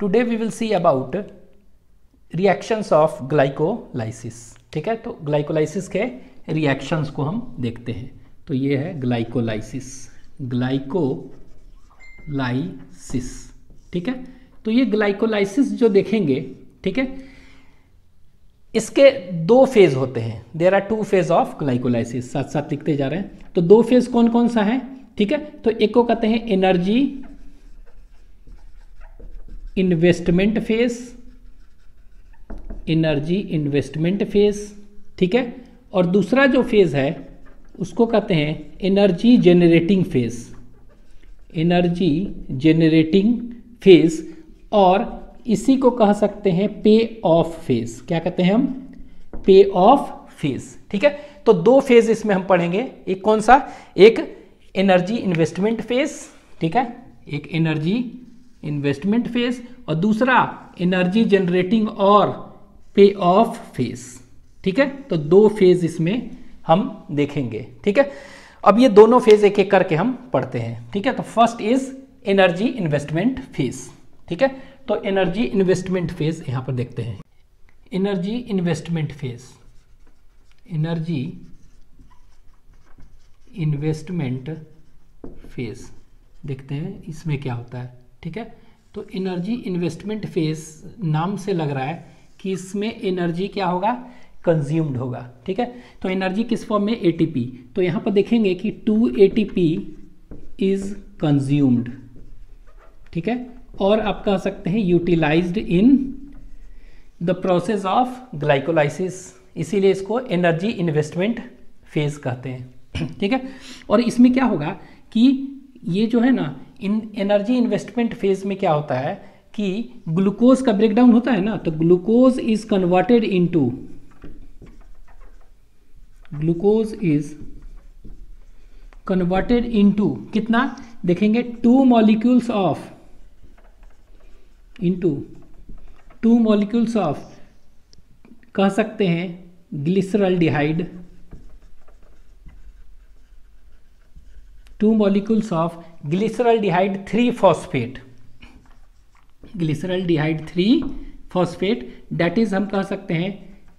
Today we will see about reactions of glycolysis. ठीक है, तो ग्लाइकोलाइसिस के रिएक्शंस को हम देखते हैं। तो ये है ग्लाइकोलाइसिस, ग्लाइकोलाइसिस। ठीक है, तो ये ग्लाइकोलाइसिस जो देखेंगे, ठीक है, इसके दो फेज होते हैं। There are two phase of glycolysis, साथ साथ लिखते जा रहे हैं। तो दो फेज कौन कौन सा है? ठीक है, तो एक को कहते हैं energy investment phase, energy investment phase. ठीक है, और दूसरा जो फेज है उसको कहते हैं energy generating phase, energy generating phase, और इसी को कह सकते हैं पे ऑफ फेज। क्या कहते हैं हम? पे ऑफ फेज। ठीक है, तो दो फेज इसमें हम पढ़ेंगे। एक कौन सा? एक एनर्जी इन्वेस्टमेंट फेज, ठीक है, एक एनर्जी इन्वेस्टमेंट फेज, और दूसरा एनर्जी जनरेटिंग और पे ऑफ फेज। ठीक है, तो दो फेज इसमें हम देखेंगे। ठीक है, अब ये दोनों फेज एक एक करके हम पढ़ते हैं। ठीक है, तो first is energy investment phase. ठीक है, तो एनर्जी इन्वेस्टमेंट फेज यहां पर देखते हैं। Energy investment phase, energy investment phase देखते हैं इसमें क्या होता है। ठीक है, तो एनर्जी इन्वेस्टमेंट फेज नाम से लग रहा है कि इसमें एनर्जी क्या होगा? कंज्यूम्ड होगा। ठीक है, तो एनर्जी किस फॉर्म में? एटीपी। तो यहां पर देखेंगे कि 2 एटीपी इज कंज्यूम्ड। ठीक है, और आप कह सकते हैं utilised in the process of glycolysis, इसीलिए इसको एनर्जी इन्वेस्टमेंट फेज कहते हैं। ठीक है, और इसमें क्या होगा कि ये जो है ना, इन एनर्जी इन्वेस्टमेंट फेज में क्या होता है कि ग्लूकोज का ब्रेकडाउन होता है ना, तो glucose is converted into, glucose is converted into कितना देखेंगे? 2 molecules of, into 2 molecules of, कह सकते हैं glyceraldehyde, 2 molecules of glyceraldehyde 3 phosphate, glyceraldehyde 3 phosphate, that is हम कह सकते हैं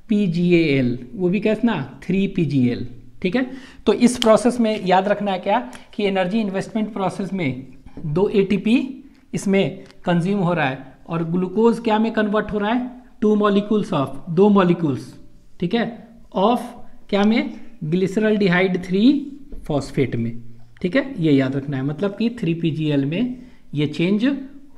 PGAL, वो भी कैसे ना 3PGL। ठीक है, तो इस प्रोसेस में याद रखना है क्या कि एनर्जी इन्वेस्टमेंट प्रोसेस में 2 ATP इसमें कंज्यूम हो रहा है, और ग्लूकोज क्या में कन्वर्ट हो रहा है? 2 मॉलिक्यूल्स ऑफ, 2 मॉलिक्यूल्स, ठीक है, ऑफ क्या में? ग्लिसरल्डिहाइड 3 फॉस्फेट में। ठीक है, ये याद रखना है, मतलब कि 3PGL में ये चेंज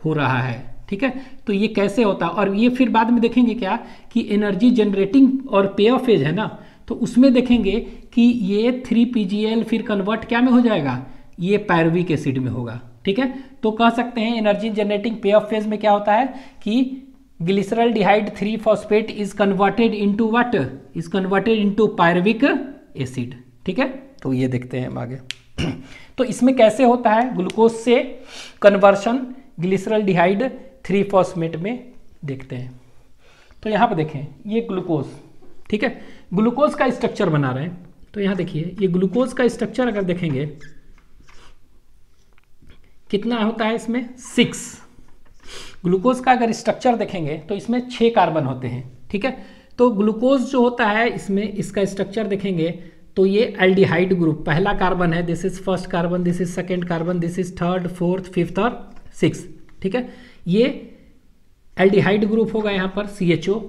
हो रहा है। ठीक है, तो ये कैसे होता है, और ये फिर बाद में देखेंगे क्या कि एनर्जी जनरेटिंग और पे ऑफ फेज है ना, तो उसमें देखेंगे कि ये 3PGL फिर कन्वर्ट क्या में हो जाएगा? ये पायरुविक एसिड में होगा। ठीक है, तो कह सकते हैं एनर्जी जनरेटिंग पे ऑफ फेज में क्या होता है कि glyceraldehyde 3 phosphate is converted into what? Is converted into pyruvic acid. ठीक है, तो ये देखते हैं हम आगे। तो इसमें कैसे होता है ग्लूकोज से कन्वर्शन ग्लिसरल्डिहाइड 3 फॉस्फेट में, देखते हैं। तो यहां पर देखें ये ग्लूकोज, ठीक है, ग्लूकोज का स्ट्रक्चर बना रहे हैं। तो यहां देखिए ये ग्लूकोज का स्ट्रक्चर अगर देखेंगे कितना होता है इसमें? 6। ग्लूकोज का अगर स्ट्रक्चर देखेंगे तो इसमें 6 कार्बन होते हैं। ठीक है, तो ग्लूकोज जो होता है इसमें, इसका स्ट्रक्चर देखेंगे तो ये एल्डिहाइड ग्रुप, पहला कार्बन है, this is first carbon, this is second carbon, this is third, fourth, fifth और 6। ठीक है, ये एल्डिहाइड ग्रुप होगा यहाँ पर CHO।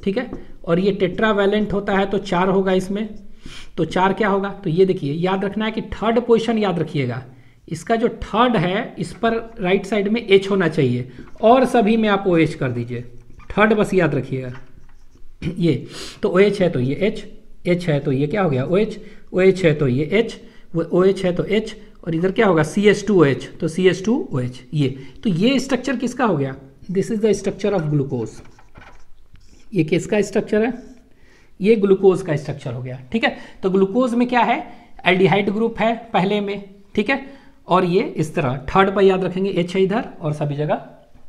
ठीक है, और ये टेट्रावैलेंट होता है तो 4 होगा इसमें, तो 4 क्या होगा? तो ये देखिए याद रखना है कि थर्ड पोजीशन याद रखिएगा, इसका जो थर्ड है इस पर राइट साइड में H होना चाहिए, और सभी में आप OH कर दीजिए, थर्ड बस याद रखिएगा। ये तो OH है तो ये H, H है तो ये क्या हो गया? OH, OH है तो ये H, OH है तो H, और इधर क्या होगा? CH2OH, तो CH2OH। ये तो ये स्ट्रक्चर किसका हो गया? This is the structure of glucose. ये किसका स्ट्रक्चर है? ये ग्लूकोज का स्ट्रक्चर हो गया। ठीक है, तो ग्लूकोज में क्या है? एल्डिहाइड ग्रुप है पहले में। ठीक है, और ये इस तरह थर्ड पर याद रखेंगे H है इधर, और सभी जगह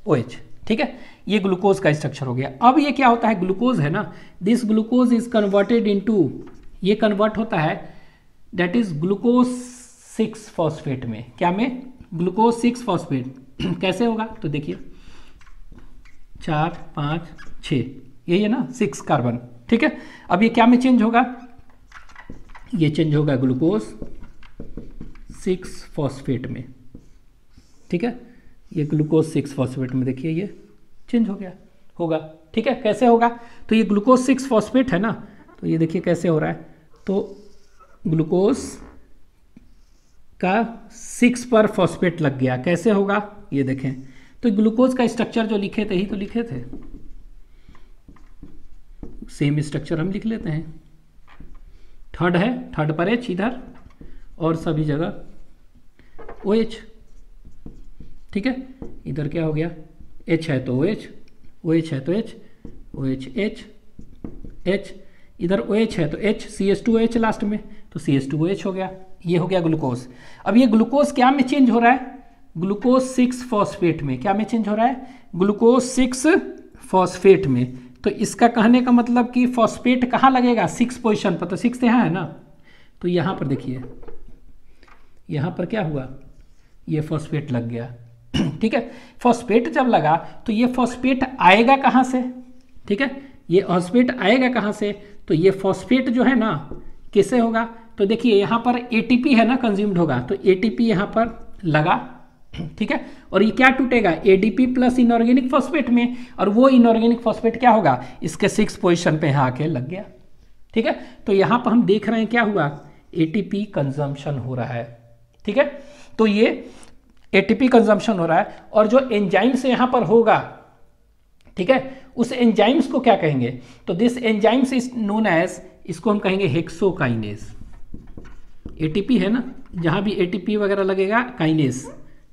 OH। ठीक है, ये ग्लूकोज का स्ट्रक्चर हो गया। अब ये क्या होता है? ग्लूकोज है ना, this glucose is converted into, ये कन्वर्ट होता है दैट इज ग्लूकोज 6 फॉस्फेट में। क्या में? Glucose 6 phosphate. कैसे होगा? तो देखिए 4 5 6, यही है ना 6 कार्बन। ठीक है, अब ये क्या में चेंज होगा, ये चेंज होगा ग्लूकोज 6 फॉस्फेट में। ठीक है, ये ग्लूकोज 6 फॉस्फेट में देखिए ये चेंज हो गया होगा। ठीक है, कैसे होगा, तो ये ग्लूकोज 6 फॉस्फेट है ना, तो ये देखिए कैसे हो रहा है, तो ग्लूकोज का 6 पर फॉस्फेट लग गया, कैसे होगा ये देखें। तो ग्लूकोज का स्ट्रक्चर जो लिखे थे ही तो लिखे थे, सेम स्ट्रक्चर हम लिख लेते हैं। थर्ड है, थर्ड पर H इधर और सभी जगह OH। ठीक है, इधर क्या हो गया, H है तो OH, OH है तो H, OH H H, इधर OH है तो H, CH2OH लास्ट में, तो CH2OH हो गया। ये हो गया ग्लूकोज। अब ये ग्लूकोज क्या में चेंज हो रहा है, ग्लूकोज 6 फॉस्फेट में। क्या में चेंज हो रहा है, ग्लूकोज 6 फॉस्फेट में। तो इसका कहने का मतलब कि फॉस्फेट कहाँ लगेगा, 6 पोजीशन पर, तो 6 तो यहाँ है ना, तो यहाँ पर देखिए, यहाँ पर क्या हुआ, ये फॉस्फेट लग गया। ठीक है, फॉस्फेट जब लगा तो ये फॉस्फेट आएगा कहाँ से, ठीक है, ये फॉस्फेट आएगा कहाँ से, तो ये फॉस्फेट जो है ना कैसे होगा, तो देखिए यहाँ पर ATP है ना कंज्यूम्ड होगा, तो ATP यहाँ पर लगा। ठीक है, और ये क्या टूटेगा, ADP प्लस इनऑर्गेनिक फॉस्फेट में, और वो इनऑर्गेनिक फॉस्फेट क्या होगा, इसके 6 पोजीशन पे यहाँ आके लग गया। ठीक है, तो यहाँ पर हम देख रहे हैं क्या हुआ, ATP कंजम्पशन हो रहा है। ठीक है, तो ये ATP कंजम्पशन हो रहा है, और जो एंजाइम्स यहाँ पर होगा, ठीक है, उस एंजाइम्स को क्या कहेंगे, तो this enzymes is known as, इसको हम कहेंगे हेक्सोकाइनेज। ATP है ना, जहां भी ATP वगैरह लगेगा काइनेज,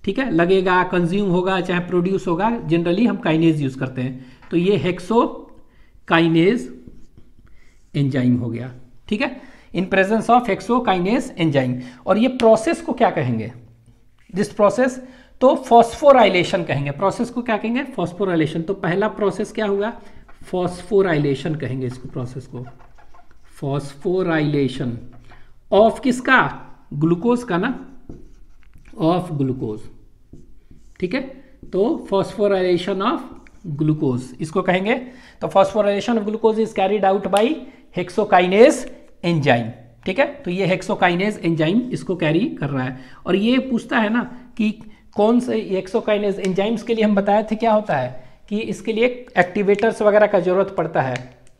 ठीक है, लगेगा, कंज्यूम होगा, चाहे प्रोड्यूस होगा, जनरली हम काइनेज यूज करते हैं, तो ये हेक्सोकाइनेज एंजाइम हो गया। ठीक है, in presence of hexokinase enzyme. और ये प्रोसेस को क्या कहेंगे, दिस प्रोसेस, तो फॉस्फोराइलेशन कहेंगे। प्रोसेस को क्या कहेंगे, फॉस्फोराइलेशन। तो पहला प्रोसेस क्या हुआ, फॉस्फोराइलेशन कहेंगे इसको, प्रोसेस को फॉस्फोराइलेशन ऑफ किसका, ग्लूकोज का ना, ऑफ ग्लूकोज। ठीक है, तो फॉस्फोराइलेशन ऑफ ग्लूकोज इसको कहेंगे। तो phosphorylation of glucose is carried out by hexokinase enzyme. ठीक है, तो ये हेक्सोकाइनेज एंजाइम इसको कैरी कर रहा है। और ये पूछता है ना कि कौन से हेक्सोकाइनेज एंजाइम्स के लिए हम बताए थे क्या होता है, कि इसके लिए एक्टिवेटर्स वगैरह का जरूरत पड़ता है।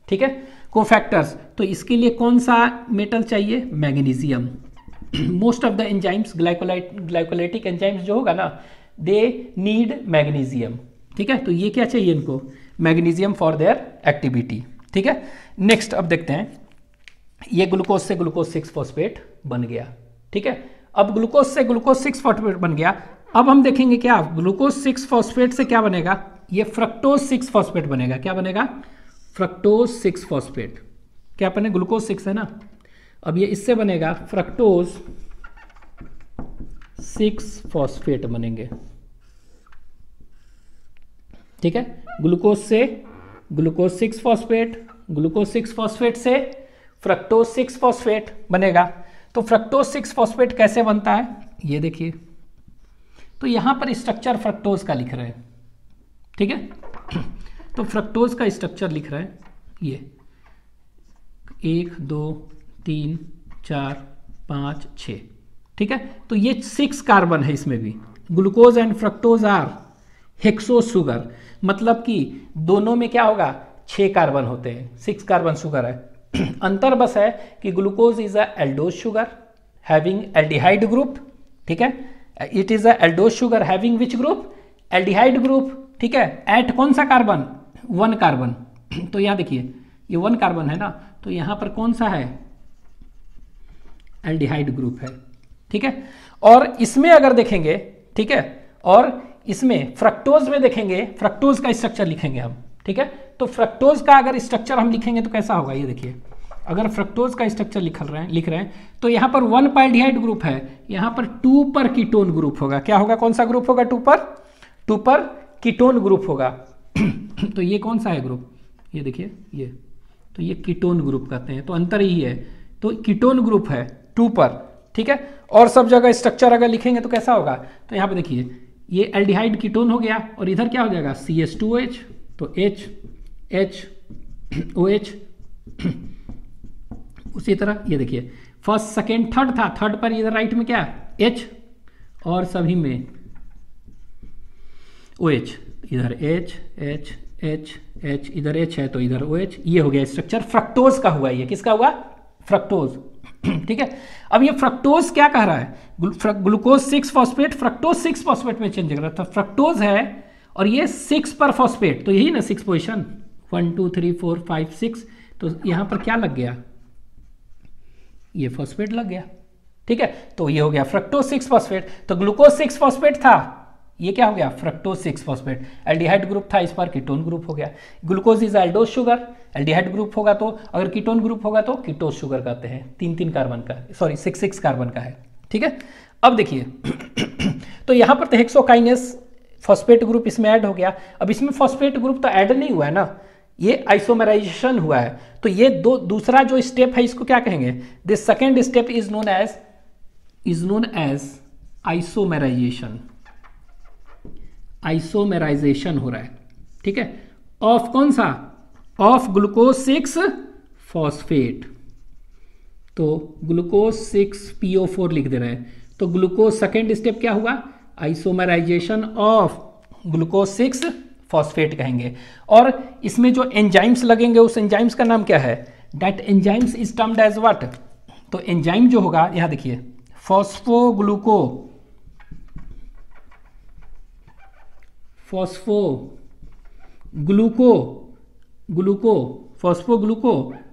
ठीक है, कोफैक्टर्स, तो इसके लिए कौन सा मेटल चाहिए, magnesium. Most of the enzymes, glycolytic enzymes जो होगा ना, दे नीड मैग्नीशियम। ठीक है, तो ये क्या चाहिए इनको, मैग्नीशियम फॉर देयर एक्टिविटी। ठीक है, नेक्स्ट अब देखते हैं, ये ग्लूकोज से ग्लूकोज 6 फॉस्फेट बन गया। ठीक है, अब ग्लूकोज से ग्लूकोज 6 फॉस्फेट बन गया। अब हम देखेंगे क्या, ग्लूकोज 6 फॉस्फेट से क्या बनेगा, ये फ्रक्टोज 6 फॉस्फेट बनेगा। क्या बनेगा, फ्रक्टोज 6 फॉस्फेट। क्या बने, ग्लूकोज 6 है ना, अब ये इससे बनेगा फ्रक्टोज 6 फॉस्फेट बनेंगे। ठीक है, ग्लूकोज से ग्लूकोज 6 फॉस्फेट, ग्लूकोज 6 फॉस्फेट से फ्रक्टोज 6 फॉस्फेट बनेगा। तो फ्रक्टोज 6 फॉस्फेट कैसे बनता है, ये देखिए, तो यहां पर स्ट्रक्चर फ्रक्टोज का लिख रहे हैं। ठीक है, तो फ्रक्टोज का स्ट्रक्चर लिख रहे हैं, ये 1 2 3 4 5 6। ठीक है, तो ये 6 कार्बन है इसमें भी। Glucose and fructose are hexo sugar, मतलब कि दोनों में क्या होगा, 6 कार्बन होते हैं, 6 कार्बन शुगर है। अंतर बस है कि glucose is a aldose sugar having aldehyde group. ठीक है, it is a aldose sugar having which group, aldehyde group. ठीक है, एट कौन सा कार्बन, 1 कार्बन। तो यहां देखिए ये 1 कार्बन है ना, तो यहां पर कौन सा है, एल्डिहाइड ग्रुप है। ठीक है, और इसमें अगर देखेंगे, ठीक है, और इसमें फ्रक्टोज में देखेंगे, फ्रक्टोज का स्ट्रक्चर लिखेंगे हम। ठीक है, तो फ्रक्टोज का अगर स्ट्रक्चर हम लिखेंगे तो कैसा होगा, ये देखिए, अगर फ्रक्टोज का स्ट्रक्चर लिख रहे हैं तो यहां पर 1 पर एल्डिहाइड ग्रुप है, यहां पर 2 पर कीटोन ग्रुप होगा। क्या होगा, कौन सा ग्रुप होगा, 2 पर कीटोन ग्रुप होगा। तो ये कौन सा है ग्रुप, ये देखिए, ये तो ये कीटोन ग्रुप कहते हैं, तो अंतर ही है, तो कीटोन ग्रुप है 2 पर। ठीक है, और सब जगह स्ट्रक्चर अगर लिखेंगे तो कैसा होगा, तो यहाँ पे देखिए ये एल्डिहाइड कीटोन हो गया, और इधर क्या हो जाएगा, CH2OH। तो H H OH। उसी तरह ये देखिए फर्स्ट सेकेंड थर्ड था, थर्ड पर इधर राइट में क्या H और सभी में OH, इधर H H H H, इधर H है तो इधर OH। ये हो गया स्ट्रक्चर फ्रक्टोज का हुआ। ये किसका हुआ? फ्रक्टोज। ठीक है, अब ये फ्रक्टोज क्या कह रहा है? ग्लूकोज 6 फॉस्फेट फ्रक्टोज 6 फॉस्फेट में चेंज कर रहा था। फ्रक्टोज है और ये 6 पर फॉस्फेट, तो यही ना 6 पोजिशन 1 2 3 4 5 6, तो यहां पर क्या लग गया? ये फॉस्फेट लग गया। ठीक है, तो ये हो गया फ्रक्टोज 6 फॉस्फेट। तो ग्लूकोज 6 फॉस्फेट था, ये क्या हो गया? Fructose 6 phosphate. एल्डिहाइड ग्रुप था, इस पर कीटोन ग्रुप हो गया। Glucose is aldose sugar, aldehyde group होगा तो, अगर कीटोन ग्रुप होगा तो कीटोज शुगर कहते हैं। 3 कार्बन का, सॉरी 6 कार्बन का है। ठीक है, अब देखिए तो यहां पर तो हेक्सोकाइनेस फॉस्फेट ग्रुप इसमें ऐड हो गया। अब इसमें फॉस्फेट ग्रुप तो ऐड नहीं हुआ है ना, ये आइसोमराइजेशन हुआ है। तो ये दूसरा जो स्टेप है इसको क्या कहेंगे? This second step is known as isomerisation. Isomerisation हो रहा है। ठीक है, ऑफ कौन सा? Of glucose 6 phosphate. तो ग्लूकोज 6 PO4 लिख दे रहे हैं। तो ग्लूकोज सेकेंड स्टेप क्या हुआ? आइसोमेराइजेशन ऑफ ग्लूकोज 6 फॉस्फेट कहेंगे। और इसमें जो एंजाइम्स लगेंगे उस एंजाइम्स का नाम क्या है? That enzymes is termed as what? तो एंजाइम जो होगा, यहां देखिए फॉस्फोग्लूको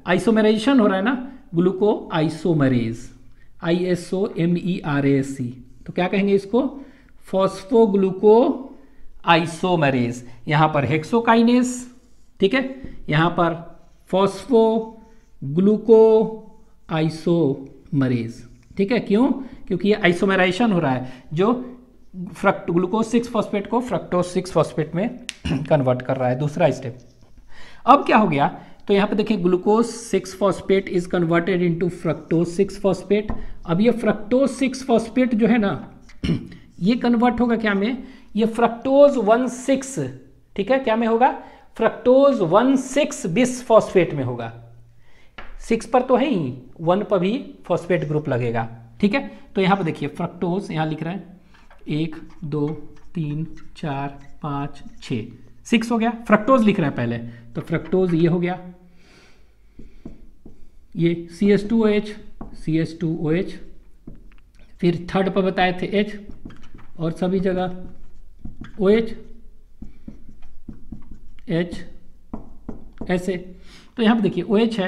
आइसोमेराइजेशन हो रहा है ना, ग्लूको आइसोमरेज, ISOMERASC। तो क्या कहेंगे इसको? फॉस्फोग्लूको आइसोमरेज। यहां पर हेक्सोकाइनेस, ठीक है, यहां पर फॉस्फोग्लूको आइसोमरेज। ठीक है, क्यों? क्योंकि ये आइसोमेराइजेशन हो रहा है, जो ग्लूकोज 6 फॉस्फेट को फ्रक्टोज 6 फॉस्फेट में कन्वर्ट कर रहा है। दूसरा स्टेप अब क्या हो गया? तो यहां पे देखिए glucose 6 phosphate is converted into fructose 6 phosphate. अब ये फ्रक्टोज 6 फॉस्फेट जो है ना ये कन्वर्ट होगा क्या में? ये फ्रक्टोज 1,6, ठीक है, क्या में होगा? फ्रक्टोज 1,6 बिस फॉस्फेट में होगा। 6 पर तो है ही, 1 पर भी फॉस्फेट ग्रुप लगेगा। ठीक है, तो यहां पर देखिए फ्रक्टोज, यहां लिख रहे हैं 1 2 3 4 5 6, 6 हो गया। फ्रक्टोज लिख रहा है पहले, तो फ्रक्टोज ये हो गया, ये CH2OH CH2OH, फिर थर्ड पर बताए थे H और सभी जगह OH H ऐसे। तो यहाँ पे देखिए OH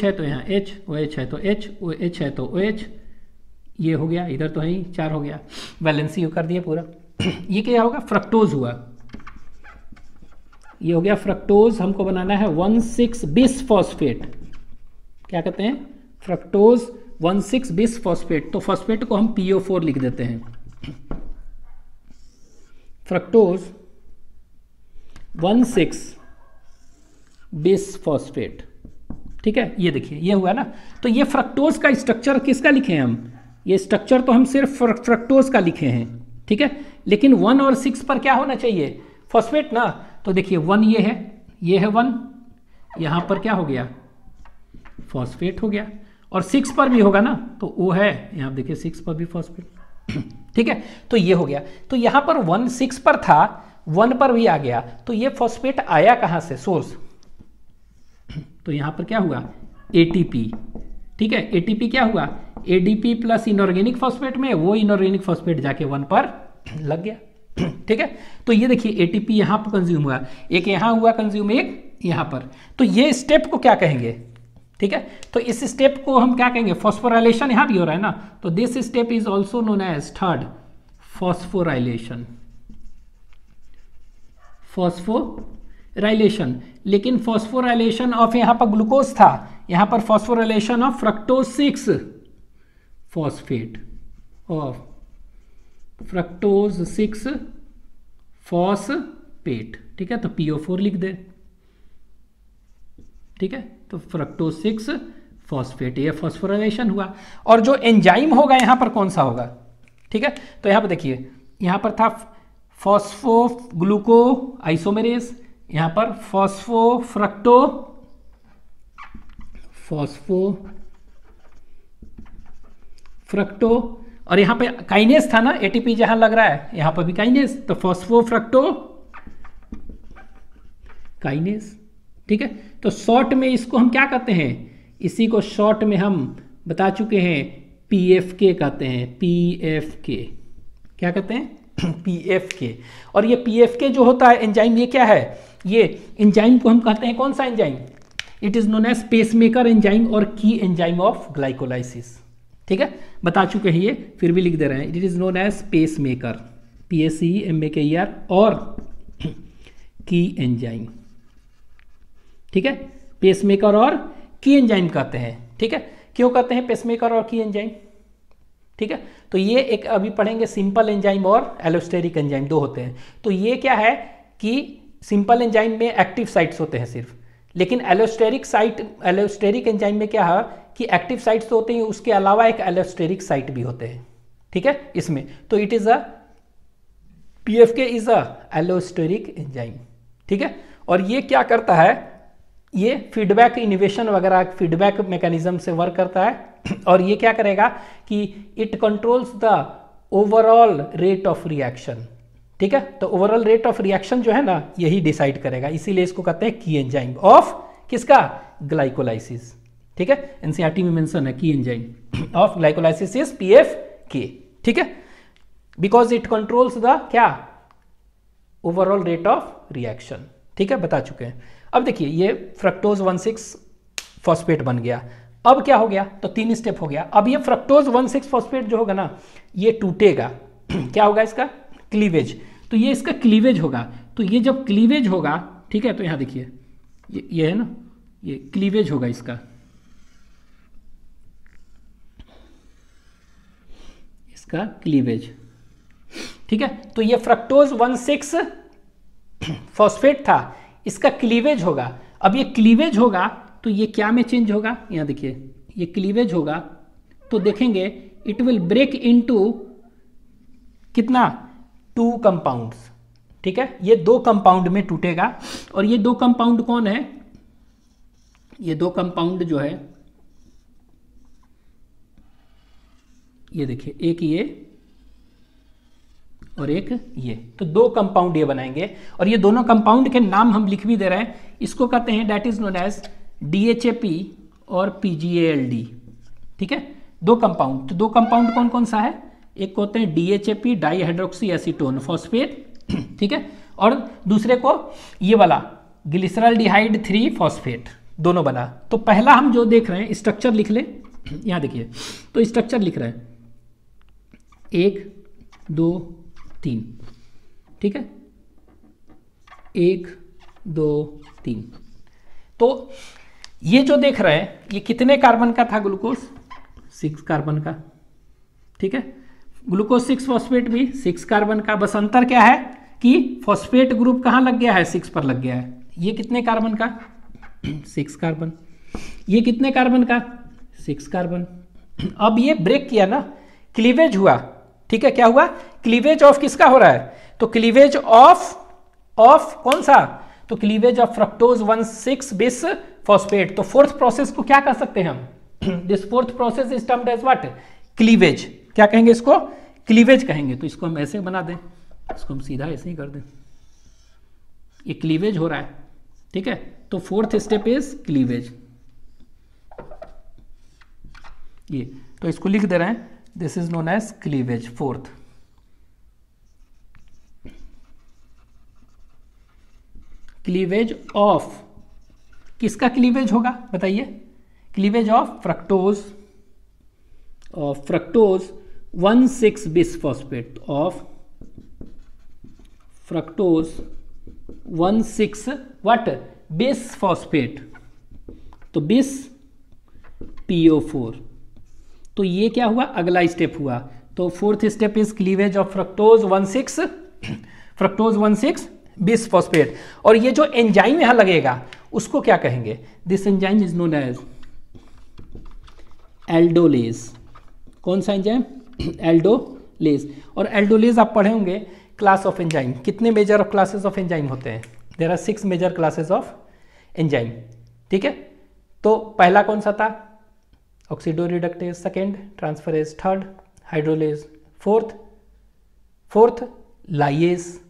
है तो यहाँ H, OH है तो H, OH है तो OH, ये हो गया, इधर तो है ही 4 हो गया, वैलेंसी कर दिया पूरा। ये क्या होगा? फ्रक्टोज हुआ। ये हो गया फ्रक्टोज। हमको बनाना है 1,6 बिस फॉस्फेट। क्या कहते हैं? Fructose 1,6 bis phosphate. तो फॉस्फेट को हम PO4 लिख देते हैं। Fructose 1,6 bis phosphate. ठीक है, ये देखिए ये हुआ ना। तो ये फ्रक्टोज का स्ट्रक्चर किसका लिखे हैं हम? ये स्ट्रक्चर तो हम सिर्फ फ्रक्टोज का लिखे हैं। ठीक है, लेकिन 1 और 6 पर क्या होना चाहिए? फॉस्फेट ना। तो देखिए 1 ये है 1, यहां पर क्या हो गया? फॉस्फेट हो गया। और 6 पर भी होगा ना, तो वो है, यहां देखिए 6 पर भी फॉस्फेट। ठीक है, तो ये हो गया। तो यहां पर 1 6 पर था, 1 पर भी आ गया, तो ये फॉस्फेट आया कहां से? सोर्स। तो यहां पर क्या हुआ? ATP। ठीक है, ATP क्या हुआ? ADP प्लस इनऑर्गेनिक फॉस्फेट में, वो इनऑर्गेनिक फॉस्फेट जाके 1 पर लग गया। ठीक है, तो ये देखिए ATP यहां पर कंज्यूम हुआ, एक यहां हुआ कंज्यूम, एक यहां पर। तो ये स्टेप को क्या कहेंगे? ठीक है, तो इस स्टेप को हम क्या कहेंगे? फॉस्फोराइलेशन यहां भी हो रहा है ना, तो this step is also known as third phosphorylation. Phosphorylation, लेकिन फॉस्फोराइलेशन ऑफ यहां पर ग्लूकोज था, यहां पर phosphorylation of fructose 6 phosphate, of fructose 6 phosphate. ठीक है, तो PO4 लिख दे। ठीक है, तो फ्रक्टोज 6 फॉस्फेट, ये फॉस्फोराइलेशन हुआ। और जो एंजाइम होगा यहां पर कौन सा होगा? ठीक है, तो यहां पर देखिए, यहां पर था फॉस्फोग्लूको आइसोमेरेज, यहां पर फ्रक्टो और यहां पे काइनेस था ना, एटीपी जहां लग रहा है यहां पर भी काइनेस, तो फॉस्फोफ्रक्टो काइनेस। ठीक है, तो शॉर्ट में इसको हम क्या कहते हैं, इसी को शॉर्ट में हम बता चुके हैं पीएफके कहते हैं, पीएफके क्या कहते हैं पीएफके। और ये पीएफके जो होता है एंजाइम, ये क्या है, ये एंजाइम को हम कहते हैं कौन सा enzyme, it is known as pacemaker enzyme और की एंजाइम ऑफ ग्लाइकोलाइसिस। ठीक है, बता चुके हैं ये, फिर भी लिख दे रहे हैं, it is known as pacemaker, PACEMAKER और की एंजाइम। ठीक है, पेसमेकर और की एंजाइम कहते हैं। ठीक है, क्यों कहते हैं पेसमेकर और की एंजाइम। ठीक है, तो ये एक अभी पढ़ेंगे सिंपल एंजाइम और एलोस्टेरिक एंजाइम, दो होते हैं। तो ये क्या है कि सिंपल एंजाइम में एक्टिव साइट्स होते हैं सिर्फ, लेकिन एलोस्टेरिक एंजाइम में क्या है कि एक्टिव साइट्स तो होते हैं, उसके अलावा एक एलोस्टेरिक साइट भी होते हैं। ठीक है, इसमें तो it is a PFK is a allosteric enzyme. ठीक है, और ये क्या करता है, ये फीडबैक इनिवेशन वगैरह फीडबैक मैकेनिज्म से वर्क करता है। और ये क्या करेगा कि it controls the overall rate of reaction. ठीक है, तो ओवरऑल रेट ऑफ रिएक्शन जो है ना, यही डिसाइड करेगा, इसीलिए इसको कहते हैं की एंजाइम ऑफ किसका, ग्लाइकोलाइसिस। ठीक है, एनसीईआरटी में मेंशन है की enzyme of glycolysis is PFK। ठीक है, बिकॉज इट कंट्रोल्स द क्या, ओवरऑल रेट ऑफ रिएक्शन। ठीक है, बता चुके हैं। अब देखिए ये फ्रक्टोज 1,6 फॉस्फेट बन गया। अब क्या हो गया, तो 3 स्टेप हो गया। अब ये फ्रक्टोज 1,6 फॉस्फेट जो होगा ना, ये टूटेगा क्या होगा इसका, क्लीवेज। तो ये इसका क्लीवेज होगा। तो ये जब क्लीवेज होगा, ठीक है, तो यहां देखिए ये है ना, ये क्लीवेज होगा इसका, इसका क्लीवेज। ठीक है, तो ये फ्रक्टोज 1,6 फॉस्फेट था, इसका क्लीवेज होगा। अब ये क्लीवेज होगा तो ये क्या में चेंज होगा, यहां देखिए ये क्लीवेज होगा, तो देखेंगे इट विल ब्रेक इनटू कितना, 2 कंपाउंड्स। ठीक है, ये 2 कंपाउंड में टूटेगा। और ये 2 कंपाउंड कौन है, ये 2 कंपाउंड जो है, ये देखिए एक ये और एक ये, तो 2 कंपाउंड ये बनाएंगे। और ये दोनों कंपाउंड के नाम हम लिख भी दे रहे हैं, इसको कहते हैं that is known as DHAP और PGALD। ठीक है, 2 कंपाउंड, तो 2 कंपाउंड कौन कौन सा है, एक को होते हैं DHAP डाइहाइड्रोक्सी एसीटोन फॉस्फेट। ठीक है, और दूसरे को ये वाला ग्लिसरॉल्डिहाइड 3 फॉस्फेट, दोनों बना। तो पहला हम जो देख रहे हैं स्ट्रक्चर लिख ले, यहां देखिए, तो स्ट्रक्चर लिख रहे हैं 1 2 3। ठीक है, 1 2 3। तो ये जो देख रहे हैं ये कितने कार्बन का था, ग्लूकोज 6 कार्बन का। ठीक है, ग्लूकोज 6 फॉस्फेट भी 6 कार्बन का, बस अंतर क्या है कि फॉस्फेट ग्रुप कहां लग गया है, 6 पर लग गया है। ये कितने कार्बन का 6 कार्बन, ये कितने कार्बन का 6 कार्बन। अब ये ब्रेक किया ना, क्लीवेज हुआ। ठीक है, क्या हुआ, क्लीवेज ऑफ किसका हो रहा है, तो क्लीवेज ऑफ कौन सा, तो cleavage of fructose 1,6 bis phosphate. तो फोर्थ प्रोसेस को क्या कह सकते हैं हम, this fourth process is termed as what, cleavage. क्या कहेंगे इसको, क्लीवेज कहेंगे। तो इसको हम ऐसे बना दें, इसको हम सीधा ऐसे ही कर दें, ये क्लीवेज हो रहा है। ठीक है, तो फोर्थ स्टेप इज क्लीवेज। ये तो इसको लिख दे रहे हैं, this is known as cleavage, fourth. Cleavage of किसका क्लीवेज होगा बताइए, cleavage of fructose 1,6 bis phosphate, of fructose 1,6 what, bis phosphate. तो बिस PO4। तो ये क्या हुआ, अगला स्टेप हुआ। तो fourth step is cleavage of fructose 1,6 bis phosphate. और ये जो एंजाइम यहां लगेगा उसको क्या कहेंगे, this enzyme is known as aldolase. कौन सा एंजाइम, एल्डोलेज। और एल्डोलेज आप पढ़े होंगे क्लास ऑफ एंजाइम, कितने मेजर क्लासेस ऑफ एंजाइम होते हैं, there are 6 major classes of enzyme, ठीक है। तो पहला कौन सा था, oxidoreductase, second transferase, third hydrolase, fourth lyase,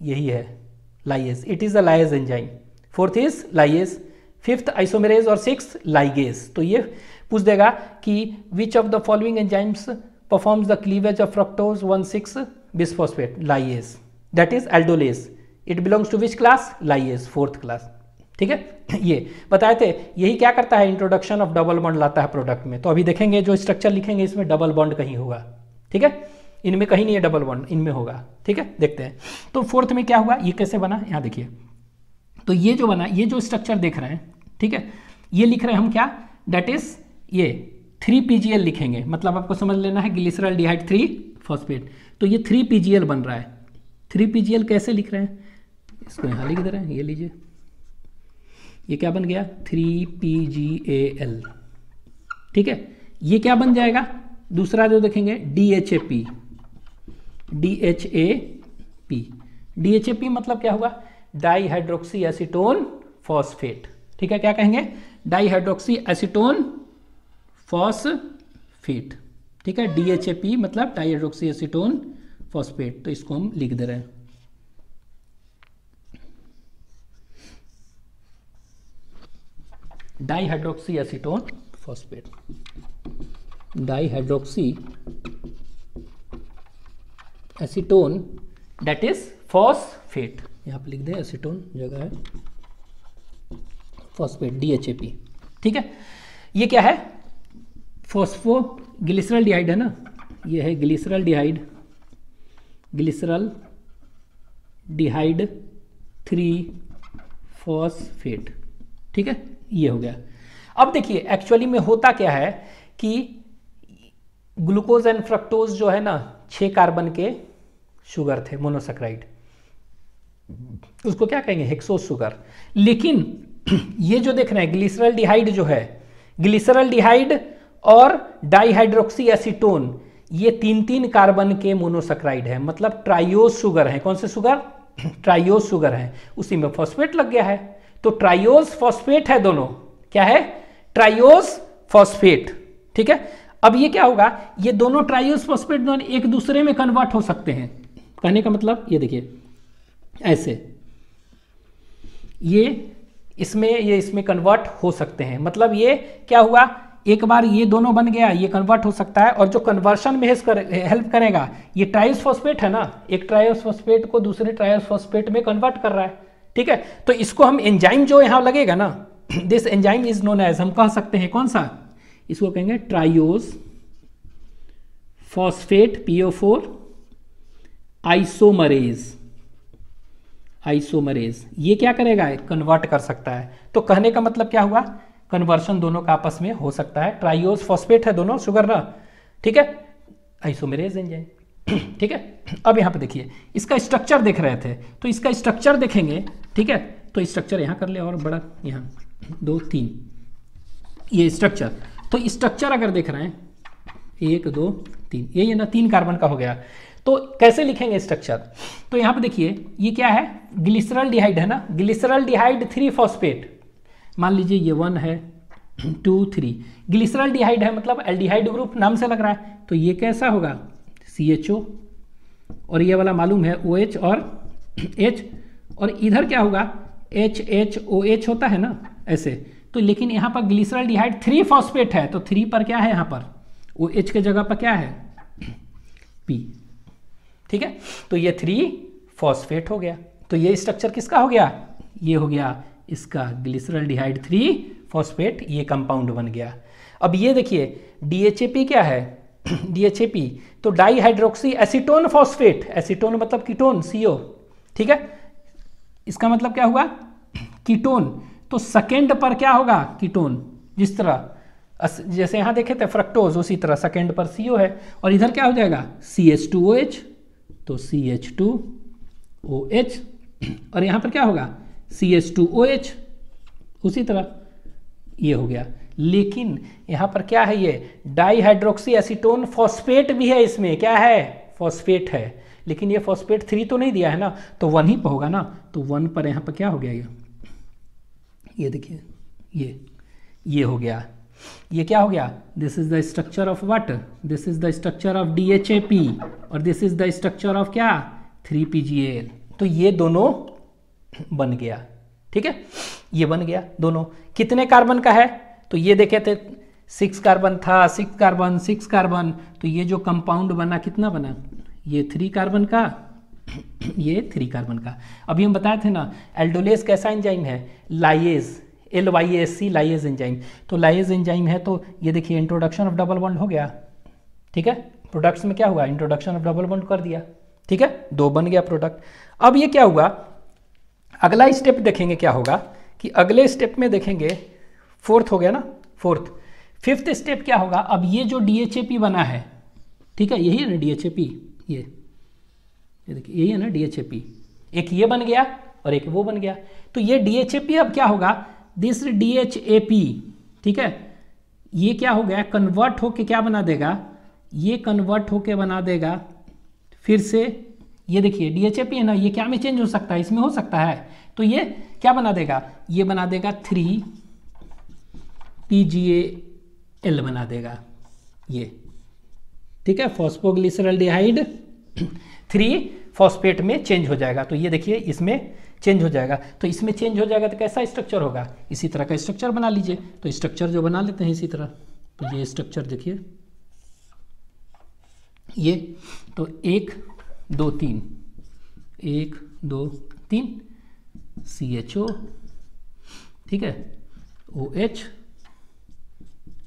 यही है lyase, it is a lyase enzyme, fourth is lyase, fifth isomerase और सिक्स लाइगेज। तो ये पूछ देगा कि which of the following enzymes performs the cleavage of fructose 1,6 bisphosphate, lyase, that is aldolase, it belongs to which class, lyase, fourth class, ठीक है। ये बताए थे, यही क्या करता है, इंट्रोडक्शन ऑफ डबल बॉन्ड लाता है प्रोडक्ट में। तो अभी देखेंगे जो स्ट्रक्चर लिखेंगे इसमें डबल बॉन्ड कहीं होगा, ठीक है, इनमें कहीं नहीं है डबल बॉन्ड, इनमें होगा, ठीक है, देखते हैं। तो फोर्थ में क्या हुआ, ये कैसे बना, यहाँ देखिए, तो ये जो बना, ये जो स्ट्रक्चर देख रहे हैं, ठीक है, ये लिख रहे हैं हम क्या, दैट इज ये 3PGL लिखेंगे, मतलब आपको समझ लेना है ग्लिसरॉल्डिहाइड 3-फॉस्फेट। तो ये 3PGL बन रहा है। 3PGL कैसे लिख रहे हैं, इसको यहाँ लिख दे रहे हैं, ये लीजिए, ये क्या बन गया, 3PGAL, ठीक है। ये क्या बन जाएगा, दूसरा जो देखेंगे DHAP, DHAP मतलब क्या हुआ, डाईहाइड्रोक्सी एसीटोन फॉस्फेट, ठीक है, क्या कहेंगे, डाईहाइड्रोक्सी एसीटोन फॉस्फेट, ठीक है, DHAP मतलब डाईहाइड्रोक्सी एसीटोन फॉस्फेट। तो इसको हम लिख दे रहे हैं, dihydroxy acetone phosphate, dihydroxy acetone that is phosphate, यहाँ पे लिख दें, एसीटोन जगह है, फॉस्फेट DHAP, ठीक है। ये क्या है, फॉस्फोग्लिसरॉल्डिहाइड है ना, ये है ग्लिसरॉल्डिहाइड, ग्लिसरॉल्डिहाइड 3-फॉस्फेट, ठीक है, ये हो गया। अब देखिए एक्चुअली में होता क्या है कि ग्लूकोज एंड फ्रक्टोज जो है ना 6 कार्बन के शुगर थे, मोनोसैकेराइड, उसको क्या कहेंगे, हेक्सोस शुगर। लेकिन ये जो देख रहे हैं ग्लिसरॉल्डिहाइड जो है, ग्लिसरॉल्डिहाइड और डाईहाइड्रोक्सी एसीटोन, ये 3-3 कार्बन के मोनोसैकेराइड है, मतलब ट्राइयोस शुगर है। कौन से शुगर, ट्राइयोस शुगर है, उसी में फॉस्फेट लग गया है, तो ट्राइयोस फॉस्फेट है दोनों, क्या है, ट्राइयोस फॉस्फेट, ठीक है। अब ये क्या होगा, ये दोनों ट्राइयोस फॉस्फेट दोनों एक दूसरे में कन्वर्ट हो सकते हैं, कहने का मतलब ये देखिए ऐसे, ये इसमें कन्वर्ट हो सकते हैं, मतलब ये क्या हुआ, एक बार ये दोनों बन गया, ये कन्वर्ट हो सकता है, और जो कन्वर्शन में हेल्प करेगा ये ट्राइयोस फॉस्फेट है ना, एक ट्राइयोस फॉस्फेट को दूसरे ट्राइयोस फॉस्फेट में कन्वर्ट कर रहा है, ठीक है। तो इसको हम एंजाइम जो यहां लगेगा ना, this enzyme is known as, हम कह सकते हैं कौन सा, इसको कहेंगे ट्राइयोस फॉस्फेट PO4 आइसोमरेज, ये क्या करेगा, कन्वर्ट कर सकता है। तो कहने का मतलब क्या हुआ, कन्वर्शन दोनों का आपस में हो सकता है, ट्राइयोस फॉस्फेट है दोनों शुगर ना, ठीक है, आइसोमरेज एंजाइम, ठीक है। अब यहाँ पे देखिए इसका स्ट्रक्चर देख रहे थे, तो इसका स्ट्रक्चर देखेंगे, ठीक है, तो स्ट्रक्चर यहाँ कर ले और बड़ा, यहाँ 2 3, ये स्ट्रक्चर, तो स्ट्रक्चर अगर देख रहे हैं 1 2 3, ये ना 3 कार्बन का हो गया। तो कैसे लिखेंगे स्ट्रक्चर, तो यहाँ पे देखिए ये क्या है, ग्लिसरॉल्डिहाइड है ना, ग्लिसरॉल्डिहाइड 3-फॉस्फेट, मान लीजिए ये 1 है 2 3, ग्लिसरॉल्डिहाइड है मतलब एल्डिहाइड ग्रुप नाम से लग रहा है, तो ये कैसा होगा, CHO, और ये वाला मालूम है OH और H, और इधर क्या होगा HHOH होता है ना ऐसे। तो लेकिन यहाँ पर ग्लिसरॉल्डिहाइड 3-फॉस्फेट है, तो 3 पर क्या है, यहाँ पर OH के जगह पर क्या है, P, ठीक है। तो ये 3-फॉस्फेट हो गया, तो ये स्ट्रक्चर किसका हो गया, ये हो गया इसका ग्लिसरॉल्डिहाइड 3-फॉस्फेट, ये कंपाउंड बन गया। अब ये देखिए DHAP क्या है, DHAP तो डाईहाइड्रोक्सी एसीटोन फॉस्फेट, एसीटोन मतलब कीटोन CO, ठीक है, इसका मतलब क्या हुआ, कीटोन। तो सेकेंड पर क्या होगा, कीटोन, जिस तरह जैसे यहाँ देखे थे फ्रक्टोज, उसी तरह सेकेंड पर CO है, और इधर क्या हो जाएगा CH2OH, तो CH2OH, और यहाँ पर क्या होगा CH2OH, उसी तरह ये हो गया। लेकिन यहाँ पर क्या है, ये डाईहाइड्रोक्सी एसीटोन फॉस्फेट भी है, इसमें क्या है, फॉस्फेट है, लेकिन ये फॉस्फेट 3 तो नहीं दिया है ना, तो 1 ही पर होगा ना, तो 1 पर यहाँ पर क्या हो गया, ये देखिए ये हो गया, ये क्या हो गया, this is the structure of what, this is the structure of DHAP और this is the structure of क्या 3PGAL। तो ये दोनों बन गया, ठीक है, ये बन गया दोनों। कितने कार्बन का है, तो ये देखे थे 6 कार्बन था, 6 कार्बन 6 कार्बन, तो ये जो कंपाउंड बना कितना बना, ये 3 कार्बन का, ये 3 कार्बन का। अभी हम बताए थे ना एल्डोलेस कैसा एंजाइम है, लाइएज, LYASC लाइएज एंजाइम। तो लाइएज एंजाइम है, तो ये देखिए इंट्रोडक्शन ऑफ डबल बॉन्ड हो गया, ठीक है, प्रोडक्ट्स में क्या हुआ, इंट्रोडक्शन ऑफ डबल बॉन्ड कर दिया, ठीक है, 2 बन गया प्रोडक्ट। अब ये क्या हुआ, अगला स्टेप देखेंगे क्या होगा, कि अगले स्टेप में देखेंगे 4th हो गया ना, 4th, 5th स्टेप क्या होगा, अब ये जो DHAP बना है, ठीक है, यही है ना DHAP, ये देखिए यही है ना DHAP, एक ये बन गया और एक वो बन गया। तो ये DHAP अब क्या होगा, दिस DHAP, ठीक है, ये क्या हो गया, कन्वर्ट होके क्या बना देगा, ये कन्वर्ट होके बना देगा फिर से, ये देखिए DHAP है ना, ये क्या में चेंज हो सकता है, इसमें हो सकता है, तो ये क्या बना देगा, ये बना देगा 3PGAL बना देगा ये, ठीक है, फॉस्फोग्लिसरल्डिहाइड 3 फॉस्फेट में चेंज हो जाएगा। तो ये देखिए इसमें चेंज हो जाएगा, तो इसमें चेंज हो जाएगा तो कैसा स्ट्रक्चर होगा, इसी तरह का स्ट्रक्चर बना लीजिए। तो स्ट्रक्चर जो बना लेते हैं इसी तरह, तो ये स्ट्रक्चर देखिए ये, तो 1 2 3 1 2 3 CHO, ठीक है, OH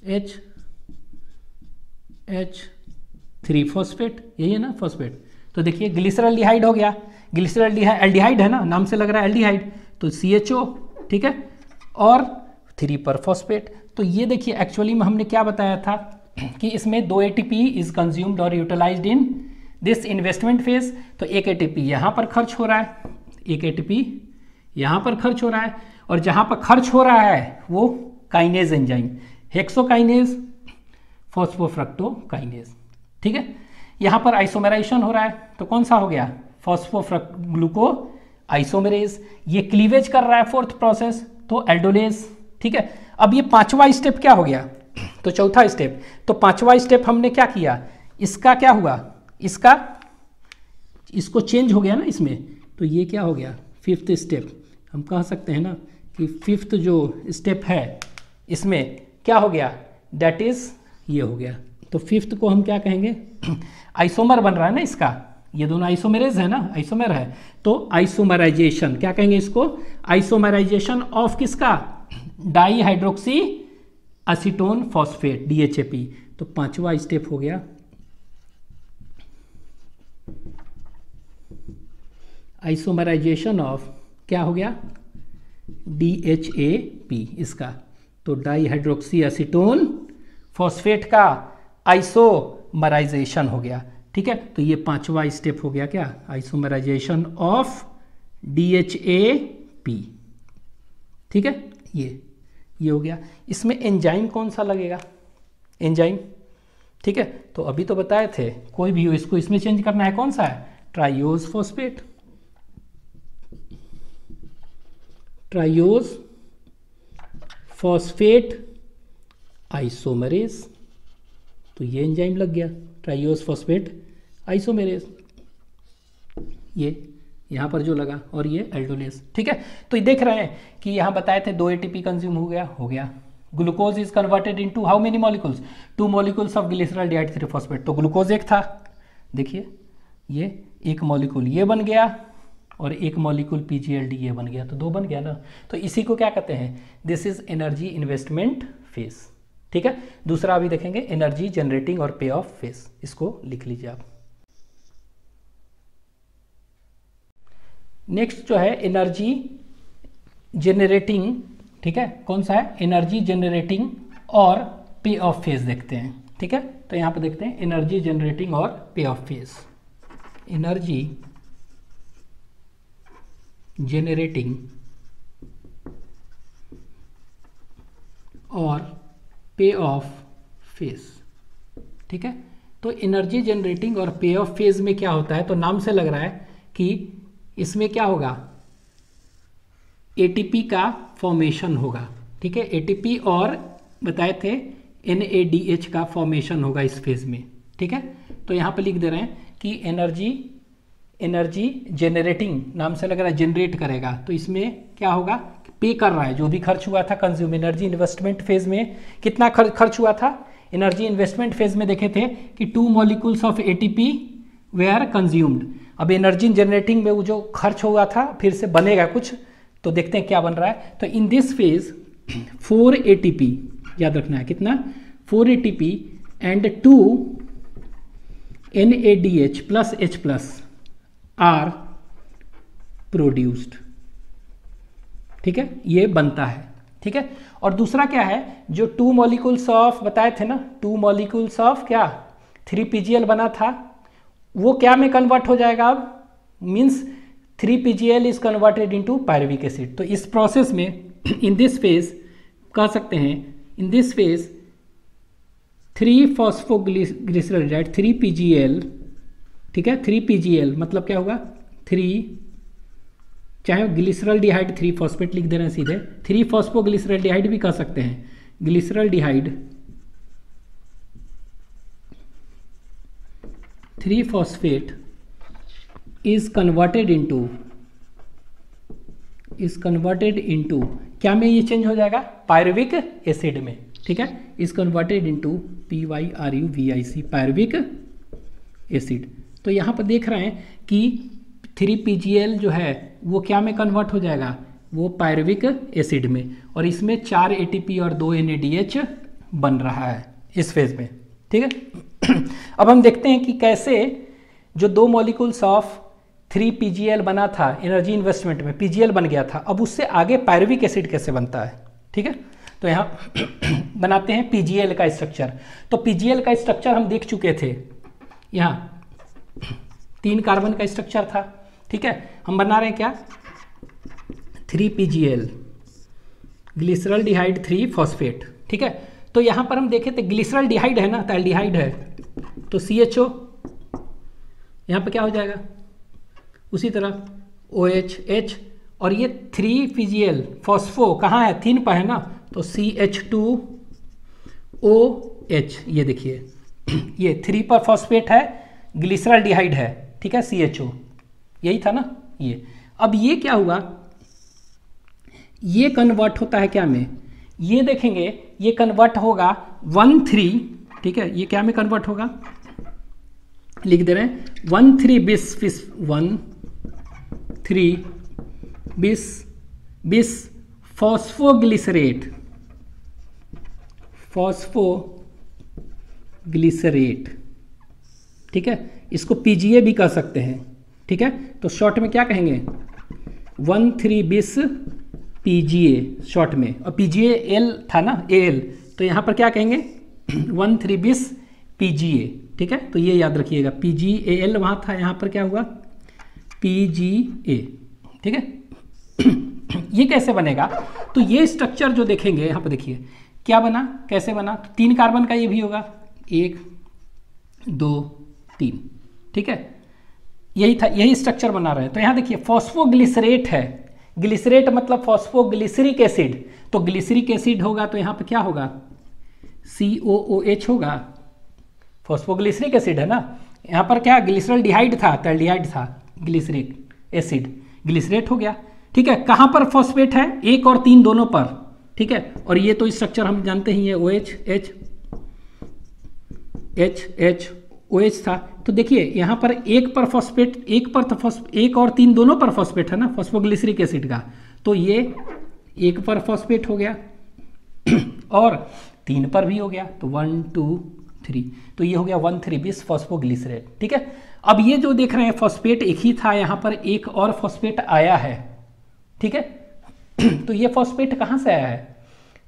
H 3 फॉस्फेट, यही है ना फॉस्फेट। तो देखिए ग्लिसरल्डिहाइड हो गया, ग्लिसरल्डिहाइड एल्डिहाइड है ना, नाम से लग रहा है एल्डिहाइड, तो CHO, ठीक है, और 3 पर फॉस्फेट। तो ये देखिए एक्चुअली में हमने क्या बताया था कि इसमें 2 ATP इज कंज्यूम्ड और utilised in this investment phase. तो 1 ATP यहाँ पर खर्च हो रहा है, 1 ATP यहाँ पर खर्च हो रहा है, और जहाँ पर खर्च हो रहा है वो काइनेज एंजाइम, हेक्सोकाइनेज फॉस्फोफ्रक्टोकाइनेज, ठीक है। यहाँ पर आइसोमेराइजेशन हो रहा है, तो कौन सा हो गया, ग्लूको आइसोमेरेज। ये क्लीवेज कर रहा है 4th प्रोसेस, तो एल्डोलेज, ठीक है। अब ये 5वां स्टेप क्या हो गया, तो 4था स्टेप, तो 5वां स्टेप हमने क्या किया, इसका क्या हुआ, इसको चेंज हो गया ना इसमें, तो ये क्या हो गया 5th स्टेप। हम कह सकते हैं ना कि 5th जो स्टेप है इसमें क्या हो गया, दैट इज ये हो गया। तो 5th को हम क्या कहेंगे, आइसोमर बन रहा है ना इसका, ये दोनों आइसोमेरेज है ना, आइसोमर है, तो आइसोमराइजेशन क्या कहेंगे इसको, आइसोमराइजेशन ऑफ किसका, di hydroxy acetone phosphate DHAP। तो 5वां स्टेप हो गया आइसोमराइजेशन ऑफ, क्या हो गया DHAP इसका, तो डाई हाइड्रोक्सी एसीटोन फॉस्फेट का आइसोमराइजेशन हो गया, ठीक है। तो ये 5वां स्टेप हो गया क्या, आइसोमराइजेशन ऑफ DHAP, ठीक है, ये हो गया। इसमें एंजाइम कौन सा लगेगा, एंजाइम, ठीक है, तो अभी तो बताए थे कोई भी हो इसको इसमें चेंज करना है, कौन सा है, ट्राइयोज फॉस्फेट, ट्राइयोज फॉस्फेट आइसोमरेज, तो ये एंजाइम लग गया ट्राइयोज फॉस्फेट आइसोमेरेज, ये यहाँ पर जो लगा, और ये एल्डोलेज, ठीक है। तो ये देख रहे हैं कि यहाँ बताए थे 2 ATP कंज्यूम हो गया। Glucose is converted into how many molecules, 2 molecules of glyceraldehyde 3 phosphate. तो ग्लूकोज एक था, देखिए ये एक मॉलिक्यूल ये बन गया और एक मॉलिक्यूल PGLD ये बन गया, तो 2 बन गया ना। तो इसी को क्या कहते हैं, this is energy investment phase, ठीक है। दूसरा अभी देखेंगे एनर्जी जनरेटिंग और पे ऑफ फेज, इसको लिख लीजिए आप। नेक्स्ट जो है एनर्जी जेनरेटिंग, ठीक है, कौन सा है, एनर्जी जनरेटिंग और पे ऑफ फेज देखते हैं, ठीक है। तो यहां पे देखते हैं एनर्जी जनरेटिंग और पे ऑफ फेज, एनर्जी जेनरेटिंग और पे ऑफ फेज, ठीक है। तो तो एनर्जी जनरेटिंग और पे ऑफ फेज में क्या होता है, तो नाम से लग रहा है कि इसमें क्या होगा, एटीपी का फॉर्मेशन होगा। ठीक है, एटीपी और बताए थे NADH का फॉर्मेशन होगा इस फेज में। ठीक है, तो यहाँ पे लिख दे रहे हैं कि एनर्जी जनरेटिंग, नाम से लग रहा है जनरेट करेगा, तो इसमें क्या होगा, पे कर रहा है जो भी खर्च हुआ था कंज्यूम। एनर्जी इन्वेस्टमेंट फेज में कितना खर्च हुआ था, एनर्जी इन्वेस्टमेंट फेज में देखे थे कि 2 molecules of ATP were consumed. अब एनर्जी जनरेटिंग में वो जो खर्च हुआ था फिर से बनेगा कुछ, तो देखते हैं क्या बन रहा है। तो इन दिस फेज 4 ATP, याद रखना है कितना, 4 ATP and 2 NADH plus H+ are produced. ठीक है, ये बनता है। ठीक है, और दूसरा क्या है, जो 2 मॉलिक्यूल्स ऑफ बताए थे ना, 2 मॉलिक्यूल्स ऑफ क्या 3PGL बना था, वो क्या में कन्वर्ट हो जाएगा अब, means 3PGL is converted into pyruvic acid. तो इस प्रोसेस में इन दिस फेज कह सकते हैं, इन दिस फेज 3-फॉस्फोग्लिसरॉल्डिहाइड 3PGL, ठीक है, 3PGL मतलब क्या होगा 3, चाहे ग्लिसरॉल्डिहाइड 3-फॉस्फेट लिख दे रहे हैं सीधे, 3-फॉस्फोग्लिसरॉल्डिहाइड भी कह सकते हैं, ग्लिसरॉल्डिहाइड 3-फॉस्फेट इज कन्वर्टेड इनटू क्या में ये चेंज हो जाएगा, पायरुविक एसिड में। ठीक है, is converted into PYRUVIC pyruvic acid. तो यहाँ पर देख रहे हैं कि 3PGL जो है वो क्या में कन्वर्ट हो जाएगा, वो पायरुविक एसिड में, और इसमें 4 ATP और 2 NADH बन रहा है इस फेज में। ठीक है, अब हम देखते हैं कि कैसे जो 2 मॉलिक्यूल्स ऑफ 3PGL बना था एनर्जी इन्वेस्टमेंट में, PGL बन गया था, अब उससे आगे पायरुविक एसिड कैसे बनता है। ठीक है, तो यहाँ बनाते हैं PGL का स्ट्रक्चर। तो PGL का स्ट्रक्चर हम देख चुके थे, यहाँ 3 कार्बन का स्ट्रक्चर था। ठीक है, हम बना रहे हैं क्या, 3PGL ग्लिसरॉल्डिहाइड 3-फॉस्फेट। ठीक है, तो यहाँ पर हम देखे थे ग्लिसरॉल्डिहाइड है ना, तो एल्डिहाइड है, तो CHO यहाँ पे क्या हो जाएगा, उसी तरह OH, और ये 3PGL फॉस्फो कहाँ है, 3 पर है ना, तो CH2OH, ये देखिए ये 3 पर फॉस्फेट है, ग्लिसरॉल्डिहाइड है। ठीक है, CHO यही था ना ये। अब ये क्या हुआ, ये कन्वर्ट होता है क्या में, ये देखेंगे ये कन्वर्ट होगा 1,3। ठीक है, ये क्या में कन्वर्ट होगा, लिख दे रहे हैं 1,3 bis फॉस्फोग्लिसरेट। ठीक है, इसको PGA भी कह सकते हैं। ठीक है, तो शॉर्ट में क्या कहेंगे, 1,3 bis PGA शॉर्ट में, और PGAL था ना AL, तो यहाँ पर क्या कहेंगे 1,3 bis PGA। ठीक है, तो ये याद रखिएगा, PGAL वहाँ था, यहाँ पर क्या हुआ PGA। ठीक है, ये कैसे बनेगा, तो ये स्ट्रक्चर जो देखेंगे यहाँ पर देखिए क्या बना, कैसे बना, तो 3 कार्बन का ये भी होगा, 1 2 3। ठीक है, यही था, यही स्ट्रक्चर बना रहे हैं। तो यहाँ देखिए फॉस्फोग्लिसरेट है, ग्लिसरेट मतलब फॉस्फोग्लिसरिक एसिड, तो ग्लिसरिक एसिड होगा तो यहाँ पे क्या होगा COOH होगा, फॉस्फोग्लिसरिक एसिड है ना। यहाँ पर क्या ग्लिसरॉल्डिहाइड था, तो एल्डिहाइड था, ग्लिसरिक एसिड ग्लिसरेट हो गया। ठीक है, कहाँ पर फॉस्फेट है, 1 और 3 दोनों पर। ठीक है, और ये तो स्ट्रक्चर हम जानते ही है, OH H OH था। तो देखिए यहाँ पर 1 पर फॉस्फेट, 1 पर तो 1 और 3 दोनों पर फॉस्फेट है ना फॉस्फोग्लिसरिक एसिड का, तो ये 1 पर फॉस्फेट हो गया और 3 पर भी हो गया, तो 1 2 3, तो ये हो गया 1,3 bis फॉस्फोग्लिसरेट। ठीक है, अब ये जो देख रहे हैं फॉस्फेट एक ही था, यहाँ पर एक और फॉस्फेट आया है। ठीक है, तो ये फॉस्फेट कहाँ से आया है,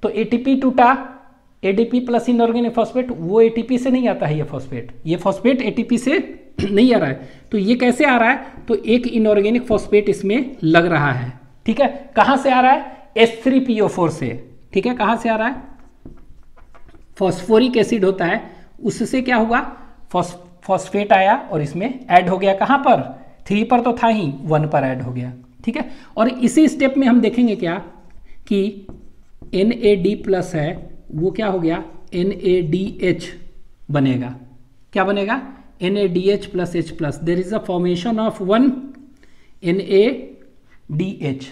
तो ATP टूटा, ADP प्लस इनऑर्गेनिक फॉस्फेट, वो ATP से नहीं आता है, ये फॉस्फेट ATP से नहीं आ रहा है। तो ये कैसे आ रहा है, तो एक इनऑर्गेनिक फॉस्फेट इसमें लग रहा है। ठीक है, कहाँ से आ रहा है, H3PO4 से। ठीक है, कहाँ से आ रहा है, फॉस्फोरिक एसिड होता है, उससे क्या हुआ फॉस्फेट आया और इसमें ऐड हो गया, कहाँ पर, 3 पर तो था ही, 1 पर ऐड हो गया, ठीक है। और इसी स्टेप में हम देखेंगे क्या कि NAD प्लस है वो क्या हो गया, NADH बनेगा, क्या बनेगा, NADH plus H plus, there is a formation of 1 NADH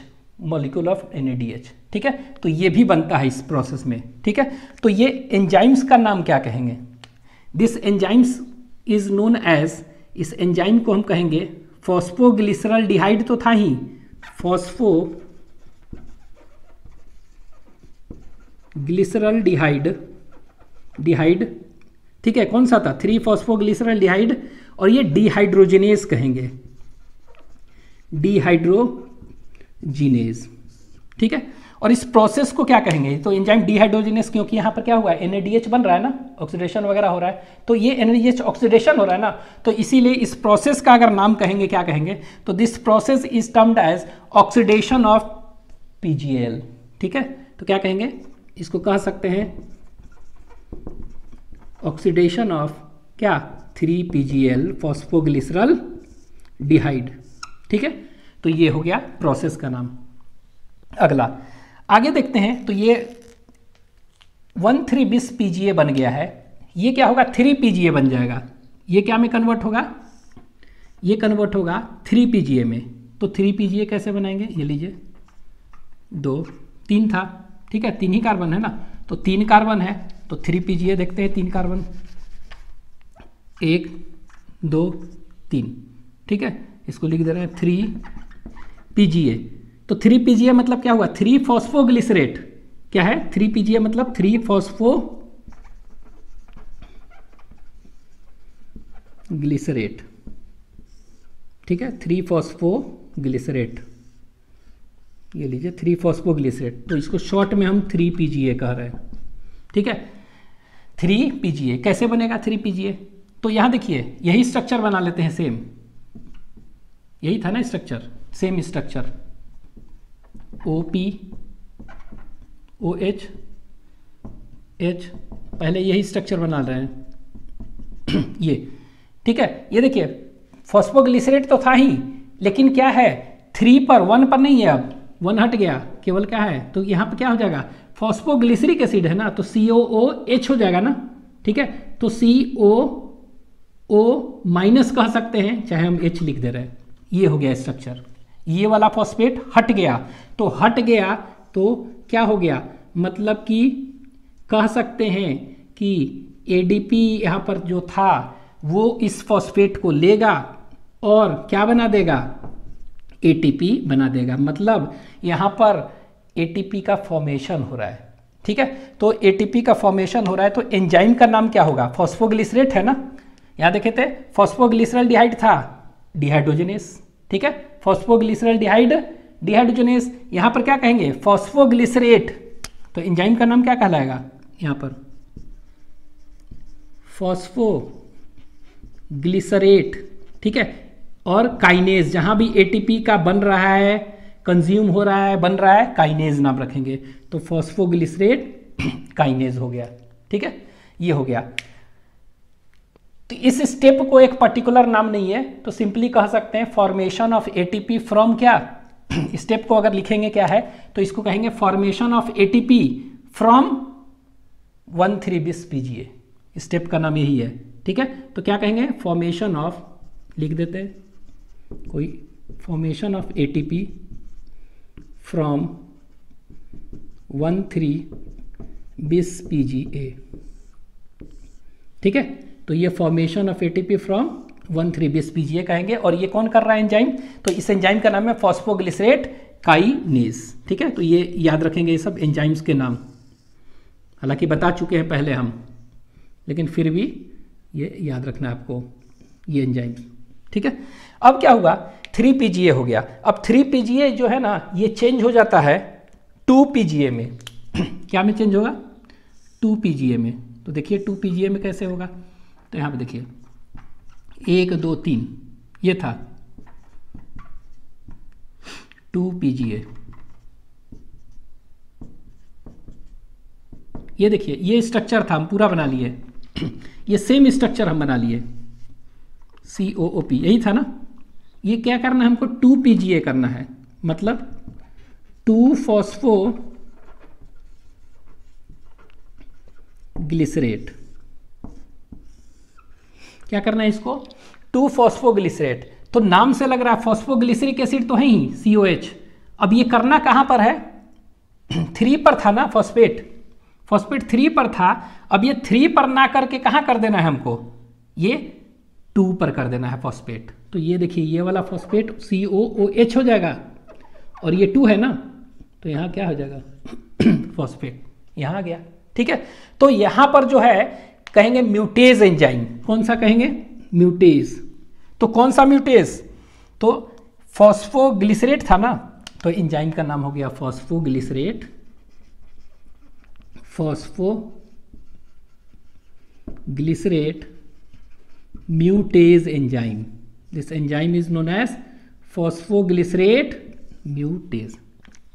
molecule of NADH, ठीक है। तो ये भी बनता है इस प्रोसेस में, ठीक है। तो ये एंजाइम्स का नाम क्या कहेंगे, this enzymes is known as, इस एंजाइम को हम कहेंगे फॉस्फोग्लिसरॉल्डिहाइड, तो था ही फॉस्फोग्लिसरॉल्डिहाइड, ठीक है, कौन सा था, 3 फॉस्फोग्लिसरॉल्डिहाइड, और ये डिहाइड्रोजिनेज कहेंगे, डिहाइड्रोजिनेज, ठीक है। और इस प्रोसेस को क्या कहेंगे, तो एंजाइम डिहाइड्रोजिनेज, क्योंकि यहाँ पर क्या हुआ है, NADH बन रहा है ना, ऑक्सीडेशन वगैरह हो रहा है, तो ये NADH ऑक्सीडेशन हो रहा है ना, तो इसीलिए इस प्रोसेस का अगर नाम कहेंगे क्या कहेंगे, तो this process is termed as oxidation of PGL, ठीक है। तो क्या कहेंगे, इसको कह सकते हैं ऑक्सीडेशन ऑफ क्या, 3PGL फॉस्फोग्लिसरॉल्डिहाइड, ठीक है। तो ये हो गया प्रोसेस का नाम। अगला आगे देखते हैं, तो ये 1,3-bis PGA बन गया है, ये क्या होगा, 3PGA बन जाएगा, ये क्या में कन्वर्ट होगा, ये कन्वर्ट होगा 3PGA में। तो 3PGA कैसे बनाएंगे, ये लीजिए 2 3 था, ठीक है, 3 ही कार्बन है ना, तो 3 कार्बन है, तो 3PGA देखते हैं, 3 कार्बन, 1 2 3, ठीक है, इसको लिख दे रहे हैं 3PGA। तो 3PGA मतलब क्या हुआ, 3 फॉस्फोग्लिसरेट, क्या है 3PGA मतलब 3 फॉस्फोग्लिसरेट, ठीक है, 3 फॉस्फोग्लिसरेट, ये लीजिए 3 फॉस्फोग्लिसरेट, तो इसको शॉर्ट में हम 3PGA कह रहे हैं, ठीक है। 3PGA कैसे बनेगा 3PGA, तो यहां देखिए यही स्ट्रक्चर बना लेते हैं, सेम यही था ना structure, same structure, OP OH H, पहले यही स्ट्रक्चर बना रहे हैं ये, ठीक है। ये देखिए फॉस्फोग्लिसरेट तो था ही, लेकिन क्या है 3 पर, 1 पर नहीं है, अब 1 हट गया, केवल क्या है, तो यहाँ पर क्या हो जाएगा, फॉस्फोग्लिसरिक एसिड है ना, तो COOH हो जाएगा ना, ठीक है। तो COO माइनस कह सकते हैं, चाहे हम H लिख दे रहे हैं, ये हो गया स्ट्रक्चर, ये वाला फॉस्फेट हट गया, तो हट गया तो क्या हो गया, मतलब कि कह सकते हैं कि ADP यहाँ पर जो था वो इस फॉस्फेट को लेगा और क्या बना देगा, ATP बना देगा, मतलब यहाँ पर ATP का फॉर्मेशन हो रहा है, ठीक है। तो ATP का फॉर्मेशन हो रहा है, तो एंजाइम का नाम क्या होगा, फॉस्फोग्लिसरेट है ना, यहाँ देखे थे फॉस्फोग्लिसरॉल्डिहाइड था, डिहाइड्रोजिनेस, ठीक है, फॉस्फोग्लिसरॉल्डिहाइड डिहाइड्रोजिनेस, यहाँ पर क्या कहेंगे, फॉस्फोग्लिसरेट, तो एंजाइम का नाम क्या कहलाएगा, यहाँ पर फॉस्फोग्लिसरेट, ठीक है। और काइनेज, जहां भी ATP का बन रहा है, कंज्यूम हो रहा है, बन रहा है, काइनेज नाम रखेंगे, तो फॉस्फोग्लिसरेट काइनेज हो गया, ठीक है, ये हो गया। तो इस स्टेप को एक पर्टिकुलर नाम नहीं है, तो सिंपली कह सकते हैं फॉर्मेशन ऑफ ATP फ्रॉम क्या, स्टेप को अगर लिखेंगे क्या है, तो इसको कहेंगे formation of ATP from 1,3-bis PGA, step का नाम यही है, ठीक है। तो क्या कहेंगे, फॉर्मेशन ऑफ, लिख देते हैं कोई, formation of ATP from 1,3-bis PGA, ठीक है। तो ये formation of ATP from 1,3-bis PGA कहेंगे, और ये कौन कर रहा है एंजाइम, तो इस एंजाइम का नाम है फॉस्फोग्लिसरेट काइनेज, ठीक है। तो ये याद रखेंगे ये सब एंजाइम्स के नाम, हालांकि बता चुके हैं पहले हम, लेकिन फिर भी ये याद रखना है आपको, ये एंजाइम्स, ठीक है। अब क्या हुआ, 3PGA हो गया, अब 3PGA जो है ना ये चेंज हो जाता है 2PGA में, क्या में चेंज होगा, 2PGA में। तो देखिए 2PGA में कैसे होगा, तो यहाँ पे देखिए 1 2 3 ये था 2PGA, ये देखिए ये स्ट्रक्चर था, हम पूरा बना लिए, ये सेम स्ट्रक्चर हम बना लिए, COOP, यही था ना। ये क्या करना है हमको, 2PGA करना है, मतलब 2-फॉस्फोग्लिसरेट। क्या करना है इसको, 2-फॉस्फोग्लिसरेट। तो नाम से लग रहा है फॉस्फोग्लिसरिक एसिड तो है ही, COH। अब ये करना कहां पर है, 3 पर था ना, फॉस्फेट 3 पर था। अब ये 3 पर ना करके कहां कर देना है हमको, ये 2 पर कर देना है फॉस्फेट। तो ये देखिए ये वाला फॉस्फेट COOH हो जाएगा, और ये 2 है ना, तो यहां क्या हो जाएगा फॉस्फेट, यहां आ गया। ठीक है, तो यहां पर जो है कहेंगे म्यूटेज एंजाइम। कौन सा कहेंगे, म्यूटेज। तो कौन सा म्यूटेज, तो फॉस्फोग्लिसरेट था ना, तो एंजाइम का नाम हो गया phosphoglycerate, phosphoglycerate mutase enzyme. This enzyme is known as phosphoglycerate mutase.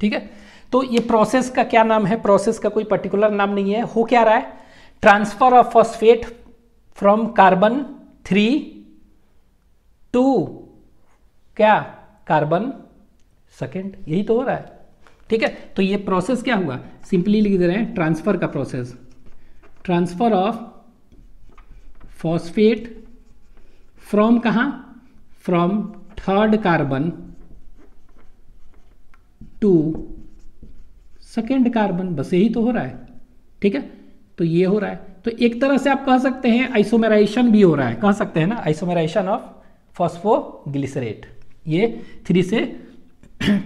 ठीक है, तो ये प्रोसेस का क्या नाम है, प्रोसेस का कोई पर्टिकुलर नाम नहीं है। हो क्या रहा है, transfer of phosphate from carbon 3 to क्या, कार्बन सेकेंड, यही तो हो रहा है। ठीक है, तो ये प्रोसेस क्या हुआ, सिंपली लिख दे रहे हैं ट्रांसफर का process, transfer of phosphate from कहां, from 3rd carbon to 2nd carbon, बस यही तो हो रहा है। ठीक है, तो ये हो रहा है। तो एक तरह से आप कह सकते हैं आइसोमेराइजेशन भी हो रहा है, कह सकते हैं ना, आइसोमेराइजेशन ऑफ फॉस्फोग्लिसरेट, ये 3 से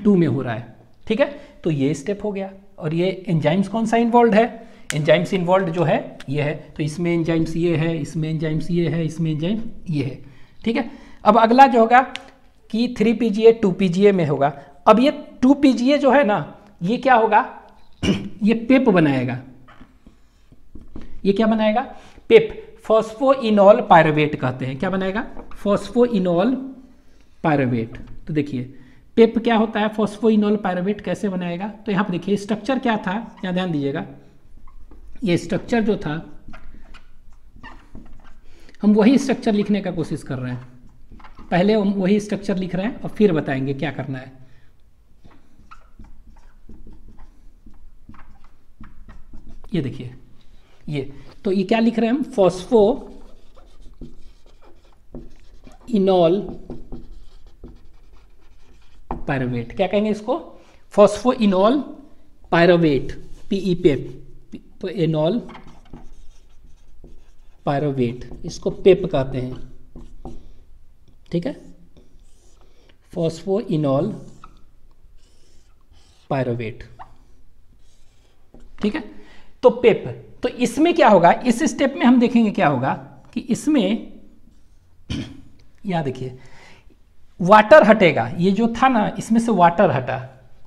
2 में हो रहा है। ठीक है, तो ये स्टेप हो गया। और ये एंजाइम्स कौन सा इन्वॉल्व है, एंजाइम्स इन्वॉल्व जो है ये है, तो इसमें एंजाइम्स ये है, इसमें एंजाइम्स ये है, इसमें एंजाइम ये है। ठीक है, अब अगला जो होगा कि 3PGA 2PGA में होगा। अब ये 2PGA जो है ना, ये क्या होगा ये पेप बनाएगा। ये क्या बनाएगा, पेप, फॉस्फोइनॉल पायरुवेट कहते हैं। क्या बनाएगा, फॉस्फोइनॉल पायरुवेट। तो देखिए पेप क्या होता है, फॉस्फोइनॉल पायरुवेट कैसे बनाएगा। तो यहाँ पर देखिए स्ट्रक्चर क्या था, यहाँ ध्यान दीजिएगा, ये स्ट्रक्चर जो था, हम वही स्ट्रक्चर लिखने का कोशिश कर रहे हैं। पहले हम वही स्ट्रक्चर लिख रहे हैं और फिर बताएंगे क्या करना है। ये देखिए ये, तो ये क्या लिख रहे हैं हम, फॉस्फोइनॉल पायरुवेट। क्या कहेंगे इसको, फॉस्फोइनॉल पायरुवेट, PE पेप, इनॉल पायरुवेट, इसको पेप कहते हैं। ठीक है, फॉस्फोइनॉल पायरुवेट। ठीक है, तो पेप, तो इसमें क्या होगा, इस स्टेप में हम देखेंगे क्या होगा कि इसमें यहां देखिए वाटर हटेगा, ये जो था ना इसमें से वाटर हटा।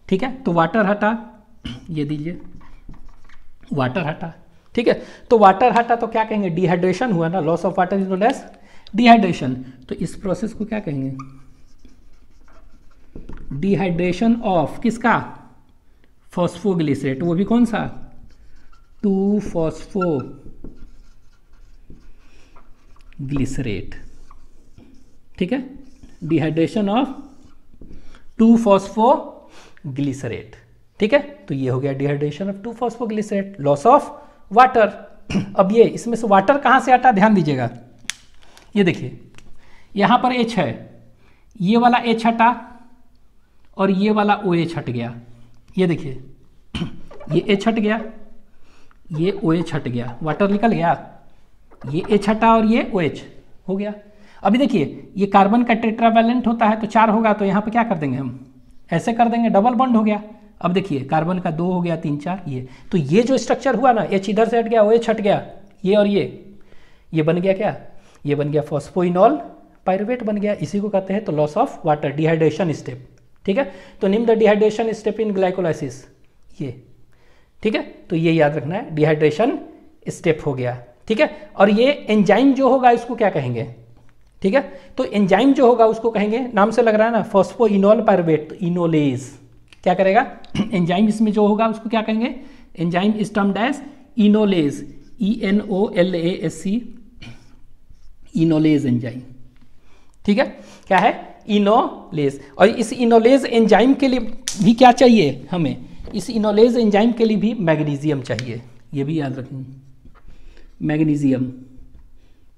ठीक है, तो वाटर हटा, ये दीजिए वाटर हटा। ठीक है, तो वाटर हटा तो क्या कहेंगे, डिहाइड्रेशन हुआ ना, loss of water is known as dehydration. तो इस प्रोसेस को क्या कहेंगे, डिहाइड्रेशन ऑफ किसका, फॉस्फोग्लिसरेट, वो भी कौन सा, 2-फॉस्फोग्लिसरेट। ठीक है, डिहाइड्रेशन ऑफ 2-फॉस्फोग्लिसरेट। ठीक है, तो ये हो गया dehydration of two phosphoglycerate, loss of water. अब ये इसमें से वाटर कहां से हटा, ध्यान दीजिएगा, ये देखिए यहां पर H है, ये वाला H हटा और ये वाला OH हट गया। ये देखिए ये H हट गया, ये OH हट गया, वाटर निकल गया, ये H हटा और ये OH हो गया। अभी देखिए ये कार्बन का टेट्रावैलेंट होता है तो 4 होगा, तो यहाँ पे क्या कर देंगे हम, ऐसे कर देंगे, डबल बॉन्ड हो गया। अब देखिए कार्बन का 2 हो गया, 3 4, तो ये जो स्ट्रक्चर हुआ ना, H इधर से हट गया, OH हट गया, ये और ये बन गया क्या, ये बन गया फॉस्फोइनॉल पायरुवेट बन गया। इसी को कहते हैं तो loss of water, dehydration step. ठीक है, तो निम्न the dehydration step in glycolysis, ये ठीक है, तो ये याद रखना है, डिहाइड्रेशन स्टेप हो गया। ठीक है, और ये एंजाइम जो होगा इसको क्या कहेंगे, ठीक है, तो एंजाइम जो होगा उसको कहेंगे, नाम से लग रहा है ना, फॉस्फोइनॉल पायरुवेट, तो इनोलेज। क्या करेगा एंजाइम इसमें जो होगा उसको क्या कहेंगे, enzyme is termed as enolase, ENOLASE, enolase enzyme. ठीक है, क्या है? इनोलेज। और इस इनोलेज एंजाइम के लिए भी क्या चाहिए हमें? इस इनोलेज एंजाइम के लिए भी मैग्नीशियम चाहिए, ये भी याद रखें, मैग्नीशियम।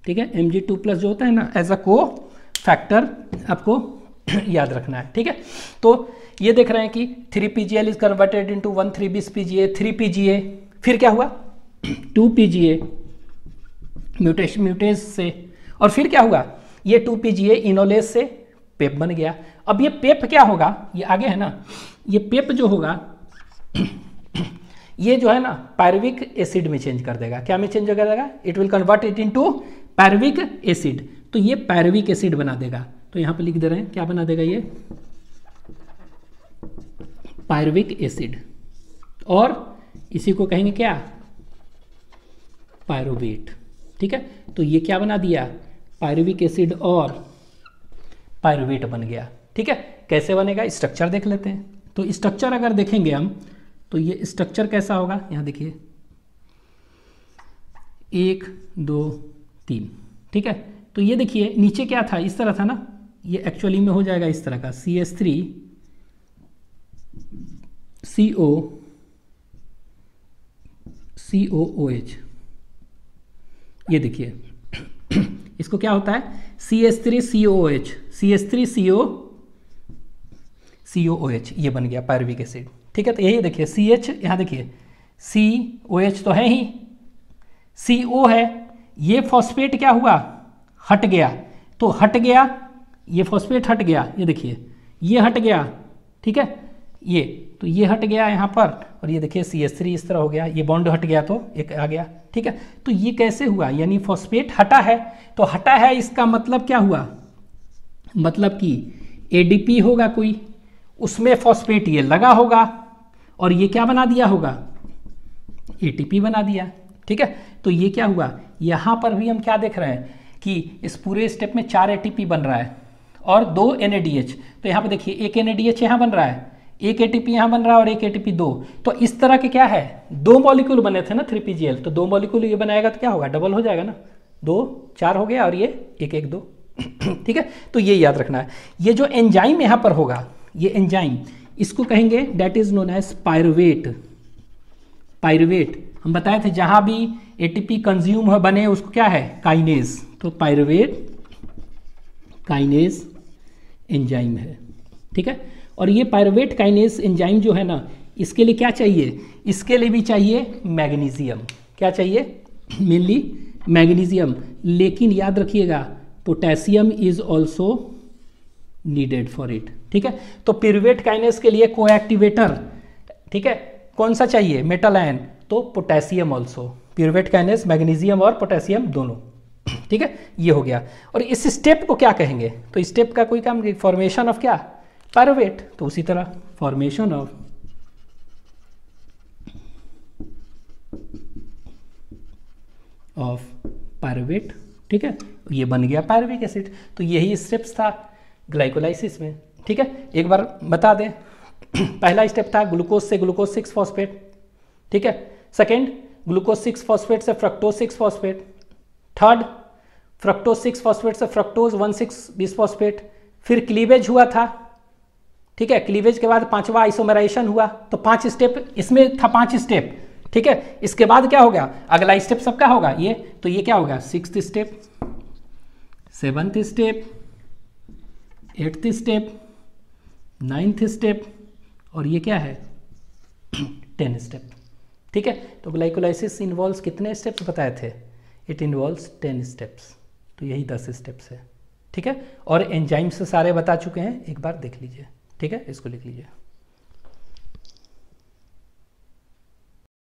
ठीक है, Mg2+ जो होता है ना, एज अ को फैक्टर आपको याद रखना है। ठीक है, तो ये देख रहे हैं कि 3PGL is converted into 1,3-bis-PGA, 3PGA, फिर क्या हुआ 2PGA म्यूटेज से, और फिर क्या हुआ ये 2PGA इनोलेज से पेप बन गया। अब ये पेप क्या होगा, ये आगे है ना, ये पेप जो होगा ये जो है ना पायरुविक एसिड में चेंज कर देगा। क्या में चेंज कर देगा? It will convert it into pyruvic acid. तो ये पायरुविक एसिड बना देगा। तो यहां पे लिख दे रहे हैं क्या बना देगा, ये पायरुविक एसिड, और इसी को कहेंगे क्या, पायरुवेट। ठीक है, तो ये क्या बना दिया, पायरुविक एसिड और पायरुवेट बन गया। ठीक है, कैसे बनेगा स्ट्रक्चर देख लेते हैं। तो स्ट्रक्चर अगर देखेंगे हम, तो ये स्ट्रक्चर कैसा होगा, यहां देखिए 1 2 3। ठीक है, तो ये देखिए नीचे क्या था, इस तरह था ना, ये एक्चुअली में हो जाएगा इस तरह का CH3COOH। ये देखिए इसको क्या होता है, CH3COOH, CH3COOH, ये बन गया पायरुविक एसिड। ठीक है, तो यही देखिए CH, यहाँ देखिए COH तो है ही, CO है, ये फॉस्फेट क्या हुआ, हट गया। तो हट गया, ये फॉस्फेट हट गया, ये देखिए ये हट गया। ठीक है, ये तो ये हट गया यहाँ पर, और ये देखिए CH3 इस तरह हो गया, ये बॉन्ड हट गया तो एक आ गया। ठीक है, तो ये कैसे हुआ, यानी फॉस्फेट हटा है, तो हटा है इसका मतलब क्या हुआ, मतलब कि ADP होगा कोई, उसमें फॉस्फेट ये लगा होगा, और ये क्या बना दिया होगा, ATP बना दिया। ठीक है, तो ये क्या हुआ, यहाँ पर भी हम क्या देख रहे हैं कि इस पूरे स्टेप में 4 ATP बन रहा है और 2 NADH। तो यहाँ पे देखिए एक NADH यहाँ बन रहा है, एक ATP यहाँ बन रहा है और एक ATP 2। तो इस तरह के क्या है, 2 मॉलिक्यूल बने थे ना 3PGL, तो 2 मॉलिक्यूल ये बनाएगा तो क्या होगा, डबल हो जाएगा ना, 2 4 हो गया, और ये 1 1 2। ठीक है, तो ये याद रखना है। ये जो एंजाइम यहाँ पर होगा, ये एंजाइम, इसको कहेंगे that is known as pyruvate. Pyruvate हम बताए थे, जहां भी ATP कंज्यूम बने उसको क्या है, काइनेज। तो पायरुवेट काइनेज एंजाइम है। ठीक है, और ये पायरुवेट काइनेज एंजाइम जो है ना, इसके लिए क्या चाहिए, इसके लिए भी चाहिए मैग्नीशियम। क्या चाहिए, मेनली मैग्नीशियम। लेकिन याद रखिएगा potassium is also needed for it. ठीक है, तो पायरुवेट काइनेज के लिए कोएक्टिवेटर, ठीक है, कौन सा चाहिए, मेटल आयन, तो potassium also. Pyruvate kinase magnesium और पोटेशियम दोनों। ठीक है, ये हो गया। और इस स्टेप को क्या कहेंगे, तो स्टेप का कोई काम, फॉर्मेशन ऑफ क्या, पायरुवेट। तो उसी तरह फॉर्मेशन ऑफ पायरुवेट। ठीक है, ये बन गया पायरुविक एसिड। तो यही स्टेप्स था ग्लाइकोलाइसिस में। ठीक है, एक बार बता दें, पहला स्टेप था ग्लूकोज से ग्लूकोज 6 फॉस्फेट। ठीक है, सेकेंड ग्लूकोज 6 फॉस्फेट से fructose 6 phosphate. Third fructose 6 phosphate से फ्रक्टोज 1,6-bis फॉस्फेट। फिर क्लीवेज हुआ था। ठीक है, क्लीवेज के बाद 5वां आइसोमराइजेशन हुआ। तो 5 स्टेप इसमें था, 5 स्टेप। ठीक है, इसके बाद क्या हो गया, अगला स्टेप सबका होगा ये, तो ये क्या होगा, 6th step, 7th step, 8th step, 9th step, और ये क्या है 10 स्टेप। ठीक है, तो ग्लाइकोलाइसिस इन्वॉल्व्स कितने स्टेप्स बताए थे, इट इन्वॉल्व्स 10 स्टेप्स। तो यही 10 स्टेप्स है। ठीक है, और एंजाइम से सारे बता चुके हैं, एक बार देख लीजिए। ठीक है, इसको लिख लीजिए।